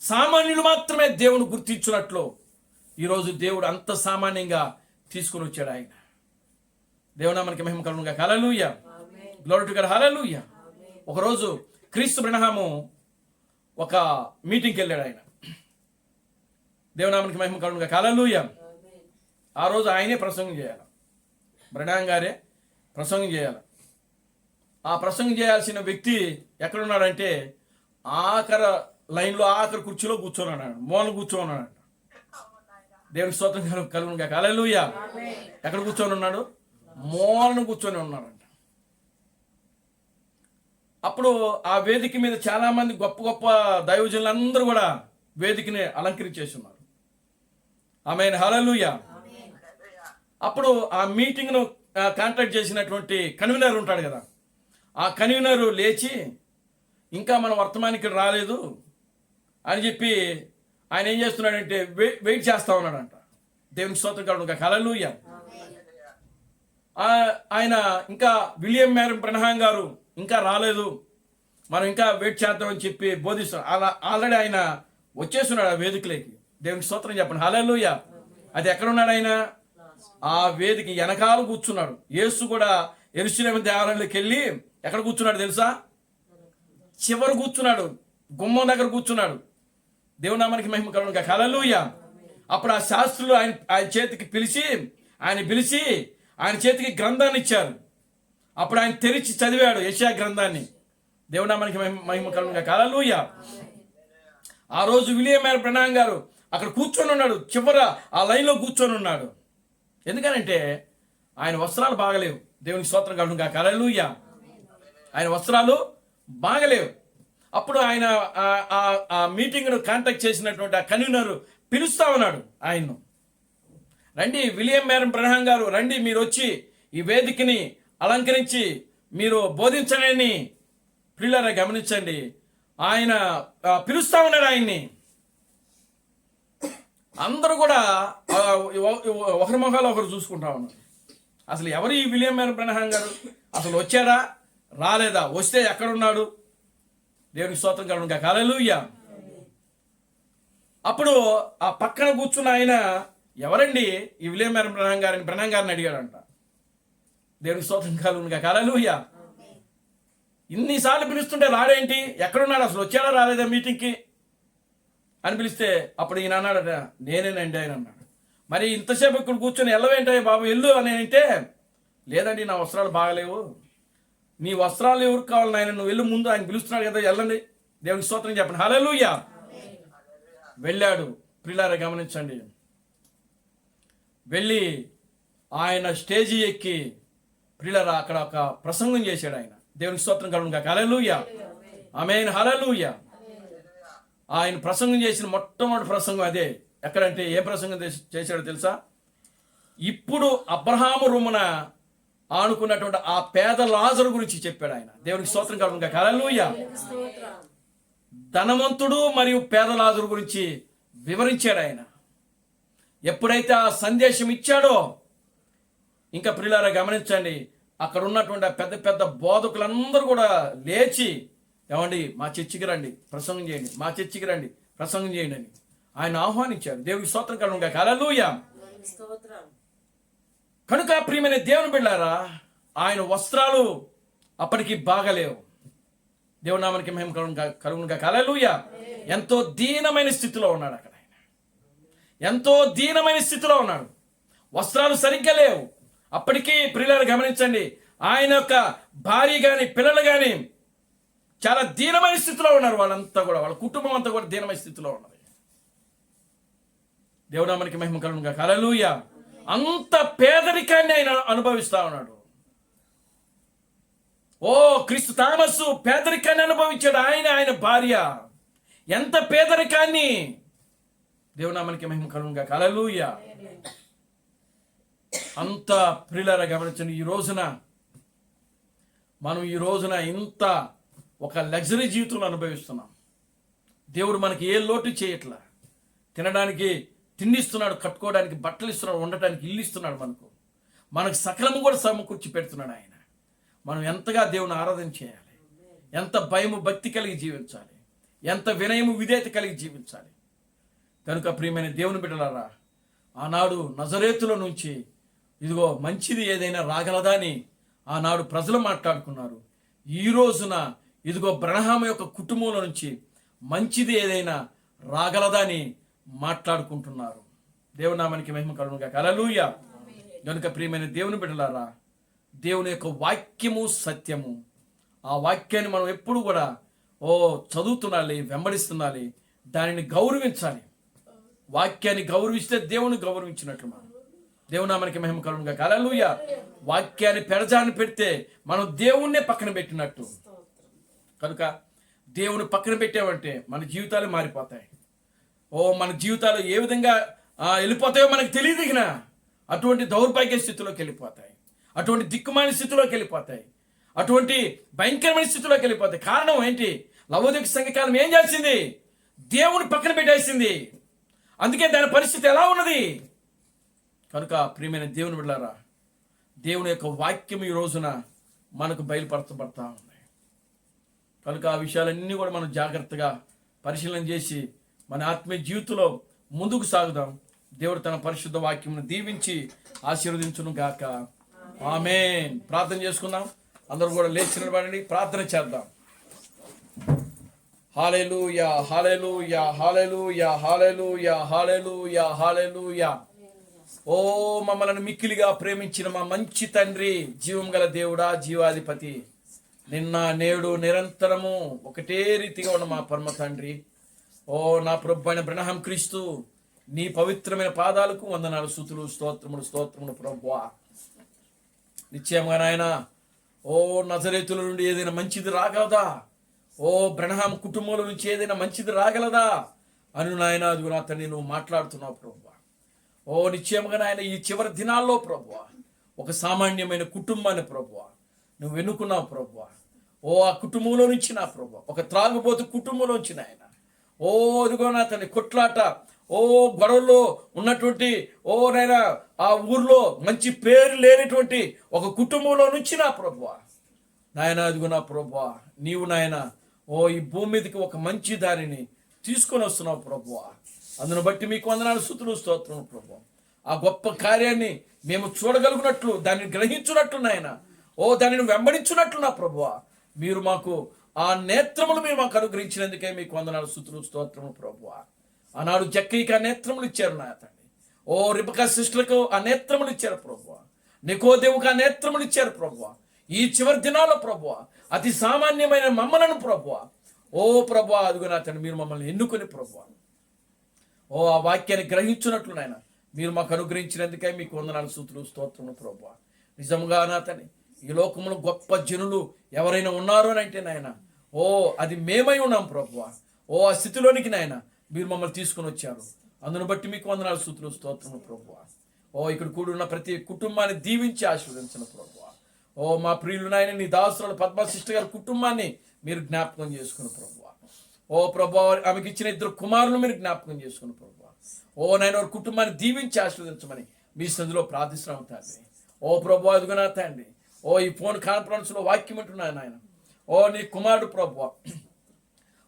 A: సామాన్యులు మాత్రమే దేవుని గుర్తించినట్లు ఈరోజు దేవుడు అంత సామాన్యంగా తీసుకుని వచ్చాడు ఆయన. దేవుని నామానికి మహిమ కలుగును గాక. హల్లెలూయా. Glory to God. హల్లెలూయా. ఒకరోజు క్రీస్తు బ్రహ్మము ఒక మీటింగ్కి వెళ్ళాడు ఆయన. దేవుని నామానికి మహిమ కలుగును గాక. హల్లెలూయా. ఆ రోజు ఆయనే ప్రసంగం చేయాలి, బ్రహ్మ గారే ప్రసంగం చేయాలి. ఆ ప్రసంగం చేయాల్సిన వ్యక్తి ఎక్కడున్నాడంటే ఆఖరి లైన్లో, ఆఖరి కుర్చీలో కూర్చోన్నాడు, మూలను కూర్చోన్నాడు. దేవుని స్తోత్రం కలుగును గాక. హల్లెలూయా. ఎక్కడ కూర్చొని ఉన్నాడు? మూలను కూర్చొని ఉన్నాడంట. అప్పుడు ఆ వేదిక మీద చాలా మంది గొప్ప గొప్ప దైవజనులందరూ కూడా వేదికని అలంకరించేసి ఉన్నారు. ఆమేన్. హల్లెలూయా. అప్పుడు ఆ మీటింగ్ను కాంటాక్ట్ చేసినటువంటి కన్వీనర్ ఉంటాడు కదా, ఆ కన్వీనరు లేచి, ఇంకా మన వర్తమానికి రాలేదు అని చెప్పి ఆయన ఏం చేస్తున్నాడంటే వెయిట్ చేస్తా ఉన్నాడంట. దేవుని స్తోత్రం కలుగును గాక. హల్లెలూయా. ఆయన ఇంకా విలియం మ్యారీ బ్రహ్మ గారు ఇంకా రాలేదు, మనం ఇంకా వెయిట్ చేద్దామని చెప్పి బోధిస్తాం. ఆల్రెడీ ఆయన వచ్చేస్తున్నాడు ఆ వేదికలోకి. దేవునికి స్తోత్రం చెప్పండి. హల్లెలూయా. అది ఎక్కడున్నాడు ఆయన? ఆ వేదిక వెనకాల కూర్చున్నాడు. యేసు కూడా యెరూషలేము దేవాలయంలోకి వెళ్ళి ఎక్కడ కూర్చున్నాడు తెలుసా? చివరి కూర్చున్నాడు, గుమ్మం దగ్గర కూర్చున్నాడు. దేవుని నామానికి మహిమ కలుగును గాక. హల్లెలూయా. అప్పుడు ఆ శాస్త్రులు ఆయన చేతికి పిలిచి ఆయన చేతికి గ్రంథాన్ని ఇచ్చారు. అప్పుడు ఆయన తెరిచి చదివాడు యెషయా గ్రంథాన్ని. దేవుని నామానికి మహిమ కలుగును గాక. హల్లెలూయా. ఆ రోజు విలియం మ్యారీ బ్రహ్మ గారు అక్కడ కూర్చొని ఉన్నాడు, చివర ఆ లైన్లో కూర్చొని ఉన్నాడు. ఎందుకనంటే ఆయన వస్త్రాలు బాగలేవు. దేవునికి స్తోత్రం కలుగును గాక. హల్లెలూయా. ఆయన వస్త్రాలు బాగలేవు. అప్పుడు ఆయన ఆ మీటింగ్ను కాంటాక్ట్ చేసినటువంటి ఆ కన్వీనర్ పిలుస్తా ఉన్నాడు ఆయన్ను. రండి, విలియం మేరన్ బ్రహ్మాం గారు రండి, మీరు వచ్చి ఈ వేదికని అలంకరించి మీరు బోధించడని ప్రియులారా గమనించండి. ఆయన పిలుస్తా ఉన్నాడు ఆయన్ని. అందరూ కూడా ఒకరి మొహాలు ఒకరు చూసుకుంటా ఉన్నారు. అసలు ఎవరు ఈ విలియం మేరన్ బ్రహ్మాం గారు? అసలు వచ్చాడా రాలేదా? వస్తే ఎక్కడున్నాడు? దేవునికి స్తోత్రం కలుగును గాక. హల్లెలూయా. అప్పుడు ఆ పక్కన కూర్చున్న ఆయన, ఎవరండి ఈ విలియం మేరన్ బ్రహ్మాం గారిని అడిగాడంట. దేవునికి స్తోత్రం కలుగును గాక. హల్లెలూయా. ఇన్నిసార్లు పిలుస్తుంటే రాడేంటి? ఎక్కడున్నాడు? అసలు వచ్చాడా రాలేదా మీటింగ్కి అని పిలిస్తే అప్పుడు ఈయన అన్నాడట, నేనేనండి ఆయన అన్నాడు. మరి ఇంతసేపు ఇక్కడ కూర్చొని వెళ్ళవేంటాయి బాబు, వెళ్ళు అని అంటే, లేదండి నా వస్త్రాలు బాగలేవు. నీ వస్త్రాలు ఎవరికి కావాలి నాయన, నువ్వు వెళ్ళు ముందు, ఆయన పిలుస్తున్నాడు కదా, వెళ్ళండి. దేవునికి స్తోత్రం చెప్పండి. హల్లెలూయా. వెళ్ళాడు. ప్రియులారా గమనించండి, వెళ్ళి ఆయన స్టేజీ ఎక్కి ప్రియులారా అక్కడ ఒక ప్రసంగం చేశాడు ఆయన. దేవునికి స్తోత్రం కలుగును గాక. హల్లెలూయా. ఆమేన్. హల్లెలూయా. ఆయన ప్రసంగం చేసిన మొట్టమొదటి ప్రసంగం అదే. ఎక్కడంటే ఏ ప్రసంగం చేశాడో తెలుసా? ఇప్పుడు అబ్రహాము రొమ్మున ఆనుకున్నటువంటి ఆ పేద లాజరు గురించి చెప్పాడు ఆయన. దేవునికి స్తోత్రం కలుగును గాక. హల్లెలూయా. ధనవంతుడు మరియు పేద లాజరు గురించి వివరించాడు ఆయన. ఎప్పుడైతే ఆ సందేశం ఇచ్చాడో, ఇంకా ప్రియులారా గమనించండి, అక్కడ ఉన్నటువంటి పెద్ద పెద్ద బోధకులందరూ కూడా లేచి, ఏమండి మా చర్చికి రండి ప్రసంగం చేయండి, మా చర్చికి రండి ప్రసంగం చేయండి అని ఆయన ఆహ్వానించారు. దేవునికి స్తోత్రం కలుగును గాక. హల్లెలూయా. కనుక ప్రియమైన దేవుని బిడ్డలారా, ఆయన వస్త్రాలు అప్పటికి బాగలేవు. దేవుని నామానికి మహిమ కలుగును గాక. హల్లెలూయా. ఎంతో దీనమైన స్థితిలో ఉన్నాడు అక్కడ ఆయన. ఎంతో దీనమైన స్థితిలో ఉన్నాడు. వస్త్రాలు సరిగ్గా లేవు. అప్పటికీ ప్రియులారా గమనించండి, ఆయన యొక్క భార్య కానీ పిల్లలు కానీ చాలా దీనమైన స్థితిలో ఉన్నారు. వాళ్ళంతా కూడా, వాళ్ళ కుటుంబం అంతా కూడా దీనమైన స్థితిలో ఉన్నది. దేవుని నామానికి మహిమ కలుగును గాక. హల్లెలూయా. అంత పేదరికాన్ని ఆయన అనుభవిస్తా ఉన్నాడు. ఓ క్రీస్తు థామస్ పేదరికాన్ని అనుభవించాడు. ఆయన భార్య ఎంత పేదరికాన్ని. దేవుని నామానికి మహిమ కలుగును గాక. హల్లెలూయా. అంత ప్రియులారా గమనించండి, మనం ఈ రోజున ఇంత ఒక లగ్జరీ జీవితంలో అనుభవిస్తున్నాం. దేవుడు మనకి ఏ లోటు చేయట్లా. తినడానికి తిండి ఇస్తున్నాడు, కట్టుకోవడానికి బట్టలు ఇస్తున్నాడు, ఉండటానికి ఇల్లు ఇస్తున్నాడు. మనకు సకలము కూడా సమకూర్చి పెడుతున్నాడు ఆయన. మనం ఎంతగా దేవుని ఆరాధన చేయాలి, ఎంత భయము భక్తి కలిగి జీవించాలి, ఎంత వినయము విధేయత కలిగి జీవించాలి. కనుక ప్రియమైన దేవుని బిడ్డలారా, ఆనాడు నజరేతుల నుంచి ఇదిగో మంచిది ఏదైనా రాగలదా అని ఆనాడు ప్రజలు మాట్లాడుకున్నారు. ఈ రోజున ఇదిగో బ్రహ్మాం యొక్క కుటుంబంలో నుంచి మంచిది ఏదైనా రాగలదా అని మాట్లాడుకుంటున్నారు. దేవుని నామానికి మహిమ కలుగును గాక. హల్లెలూయా. కనుక ప్రియమైన దేవుని బిడ్డలారా, దేవుని యొక్క వాక్యము సత్యము. ఆ వాక్యాన్ని మనం ఎప్పుడు కూడా చదువుతుండాలి, వెంబడిస్తుండాలి, దానిని గౌరవించాలి. వాక్యాన్ని గౌరవిస్తే దేవుని గౌరవించినట్లు మనం. దేవుని నామానికి మహిమ కలుగును గాక. హల్లెలూయా. వాక్యాన్ని పెడజాన్ని పెడితే మనం దేవుణ్ణే పక్కన పెట్టినట్టు. కనుక దేవుని పక్కన పెట్టామంటే మన జీవితాలు మారిపోతాయి. మన జీవితాలు ఏ విధంగా వెళ్ళిపోతాయో మనకు తెలియదు. అటువంటి దౌర్భాగ్య స్థితిలోకి వెళ్ళిపోతాయి, అటువంటి దిక్కుమాలిన స్థితిలోకి వెళ్ళిపోతాయి, అటువంటి భయంకరమైన స్థితిలోకి వెళ్ళిపోతాయి. కారణం ఏంటి? లవోదిక సంఘకాలం ఏం చేసింది? దేవుని పక్కన పెట్టేసింది. అందుకే దాని పరిస్థితి ఎలా ఉన్నది? కనుక ప్రియమైన దేవుని బిడ్డలారా, దేవుని యొక్క వాక్యం ఈ రోజున మనకు బయలుపరచబడతా ఉంది. కనుక ఆ విషయాలన్నీ కూడా మనం జాగ్రత్తగా పరిశీలన చేసి మన ఆత్మీయ జీవితంలో ముందుకు సాగుదాం. దేవుడు తన పరిశుద్ధ వాక్యమును దీవించి ఆశీర్వదించును గాక. ఆమేన్. ప్రార్థన చేసుకుందాం. అందరూ కూడా లేచి నిలబడండి, ప్రార్థన చేద్దాం. హల్లెలూయా, హల్లెలూయా, హల్లెలూయా, హల్లెలూయా, హల్లెలూయా, హల్లెలూయా. ఓ మమ్మల్ని మిక్కిలిగా ప్రేమించిన మా మంచి తండ్రి, జీవం గల దేవుడా, జీవాధిపతి, నిన్న నేడు నిరంతరము ఒకటే రీతిగా ఉన్న మా పరమ తండ్రి, నా ప్రభు అయిన బ్రహ్మాం క్రీస్తు, నీ పవిత్రమైన పాదాలకు వందనాలు, స్తుతులు, స్తోత్రములు ప్రభువా. నిశ్చయంగా నాయన, నజరేతుల నుండి ఏదైనా మంచిది రాగలదా? బ్రహ్మాం కుటుంబంలో నుంచి ఏదైనా మంచిది రాగలదా అని నాయన, అది నా తండ్రి నువ్వు మాట్లాడుతున్నావు ప్రభువా. ఓ నిశ్చయముగా నాయన ఈ చివరి దినాల్లో ప్రభువా ఒక సామాన్యమైన కుటుంబాన్ని ప్రభువా నువ్వు ఎన్నుకున్నావు ప్రభువా. ఓ ఆ కుటుంబంలో నుంచి నా ప్రభువా, ఒక త్రాగుబోతు కుటుంబంలో నుంచి నాయన, ఓ ఇదిగో నా తండ్రి కొట్లాట, ఓ గొడవల్లో ఉన్నటువంటి, ఓ నాయన ఆ ఊర్లో మంచి పేరు లేనటువంటి ఒక కుటుంబంలో నుంచి నా ప్రభువా నాయన, అదిగో నా ప్రభువా నీవు నాయన ఓ ఈ భూమి మీదకి ఒక మంచి దానిని తీసుకొని వస్తున్నావు ప్రభువా. అందును బట్టి మీకు వందనాలు, స్తుతులు, స్తోత్రం ప్రభువా. ఆ గొప్ప కార్యాన్ని మేము చూడగలిగినట్లు, దాన్ని గ్రహించున్నట్లు నాయన, ఓ దానిని వెంబడించున్నట్లు నా ప్రభువా మీరు మాకు ఆ నేత్రములు మీరు మాకు అనుగ్రహించినందుకే మీకు వందనాలు, స్తుతులు, స్తోత్రము ప్రభువా. ఆనాడు జక్కయ్యకి ఆ నేత్రములు ఇచ్చారు నా తండ్రి. ఓ రిబకా సిస్టర్కు ఆ నేత్రములు ఇచ్చారు ప్రభువా. నికోదేవుకు ఆ నేత్రములు ఇచ్చారు ప్రభువా. ఈ చివరి దినాల్లో ప్రభువా అతి సామాన్యమైన మమ్మలను ప్రభువా, ఓ ప్రభువా అదిగో నా తండ్రి మీరు మమ్మల్ని ఎన్నుకొని ప్రభువా ఓ ఆ వాక్యాన్ని గ్రహించున్నట్లు నాయన మీరు మాకు అనుగ్రహించినందుకే మీకు వందనాలు, స్తుతులు, స్తోత్రము ప్రభువా. నిజంగా నా తండ్రి ఈ లోకంలో గొప్ప జనులు ఎవరైనా ఉన్నారు అని అంటే నాయన, ఓ అది మేమై ఉన్నాం ప్రభువా. ఓ ఆ స్థితిలోనికి నాయన మీరు మమ్మల్ని తీసుకుని వచ్చారు. అందును బట్టి మీకు వందనాలు, స్తుతులు, స్తోత్రము ప్రభువా. ఓ ఇక్కడ కూడున్న ప్రతి కుటుంబాన్ని దీవించి ఆశీర్వదించిన ప్రభువా. ఓ మా ప్రియులు నాయన నీ దాసురాలు పద్మశిష్ట గారి కుటుంబాన్ని మీరు జ్ఞాపకం చేసుకుని ప్రభువా. ఓ ప్రభువా ఆమెకి ఇచ్చిన 2 కుమారులను మీరు జ్ఞాపకం చేసుకుని ప్రభువా. ఓ నాయన వారి కుటుంబాన్ని దీవించి ఆశీర్వదించమని మీ సందులో ప్రార్థిస్తున్నాం తండ్రి. ఓ ప్రభువా అదిగో నా తండ్రి, ఓ ఈ ఫోన్ కాన్ఫరెన్స్లో వాక్యం అంటున్నాను నాయన, ఓ నీ కుమారుడు ప్రభువా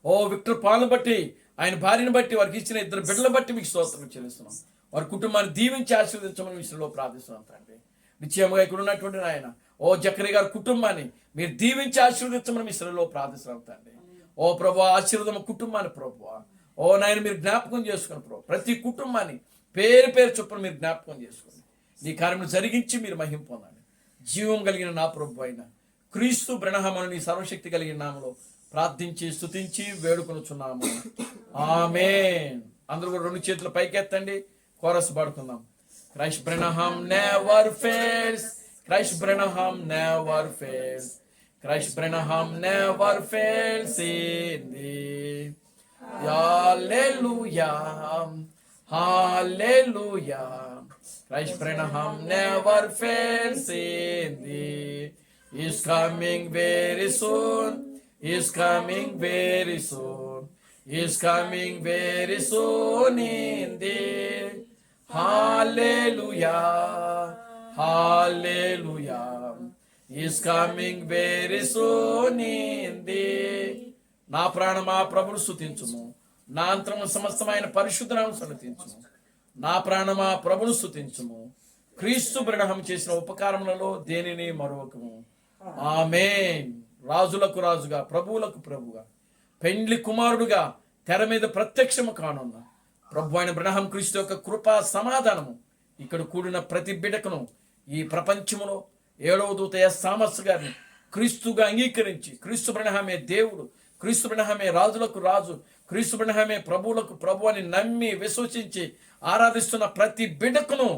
A: ఓ విక్టర్ పాలను బట్టి ఆయన భార్యను బట్టి వారికి ఇచ్చిన 2 బిడ్డలను బట్టి మీకు స్తోత్రం చెల్లిస్తున్నాం. వారి కుటుంబాన్ని దీవించి ఆశీర్వదించమని విషయంలో ప్రార్థిస్తున్నాం తండ్రి. నిశ్చయముగా ఇక్కడ ఉన్నటువంటి నాయన ఓ జకరి గారి కుటుంబాన్ని మీరు దీవించి ఆశీర్వదించమని విషయంలో ప్రార్థిస్తున్నాం తండ్రి. ఓ ప్రభువా ఆశీర్వదం కుటుంబాన్ని ప్రభువా ఓ నాయన మీరు జ్ఞాపకం చేసుకుని ప్రభు ప్రతి కుటుంబాన్ని పేరు పేరు చొప్పున మీరు జ్ఞాపకం చేసుకోండి. నీ కార్యము జరిగించి మీరు మహిమ పొందండి. జీవం కలిగిన నా ప్రభు అయిన క్రీస్తు బ్రహ్మను నీ సర్వశక్తి కలిగిన నామలో ప్రార్థించి స్తుతించి వేడుకొనుచున్నాము. ఆమేన్. అందరూ కూడా 2 చేతులు పైకెత్తండి, కోరస్ పాడుకుందాం. Christ Branham never fails, Christ Branham never fails, Christ Branham never fails in thee. Hallelujah, hallelujah, Christ Branham never fails in thee. He's coming very soon, He's coming very soon, He's coming very soon in thee. Hallelujah, hallelujah, He's coming very soon in thee. నా ప్రాణమా ప్రభును స్తుతించుము, నా అంతరము సమస్తమైన పరిశుద్ధనామమును సన్నతించుము. నా ప్రాణమా ప్రభును స్తుతించుము, క్రీస్తు బ్రహ్మం చేసిన ఉపకారములలో దేనిని మరొకము. ఆమేన్. రాజులకు రాజుగా ప్రభువులకు ప్రభుగా పెండ్లి కుమారుడుగా తెర మీద ప్రత్యక్షము కానున్న ప్రభు అయిన బ్రహ్మం క్రీస్తు యొక్క కృపా సమాధానము ఇక్కడ కూడిన ప్రతి బిడ్డకును ఈ ప్రపంచములో 7వ దూత థామస్ గారిని క్రీస్తుగా అంగీకరించి క్రీస్తు బ్రహ్మమే దేవుడు, క్రీస్తు బ్రహ్మమే రాజులకు రాజు, క్రీస్తు బ్రహ్మమే ప్రభువులకు ప్రభు అని నమ్మి విశ్వసించి ఆరాధిస్తున్న ప్రతి బిడ్డకును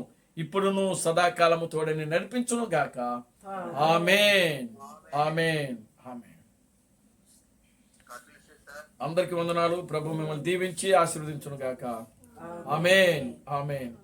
A: ఇప్పుడును సదాకాలము తోడని నడిపించును గాక. ఆమేన్, ఆమేన్, ఆమేన్. అందరికి వందనాలు. ప్రభు మిమ్మల్ని దీవించి ఆశీర్వదించును గాక. ఆమేన్, ఆమేన్.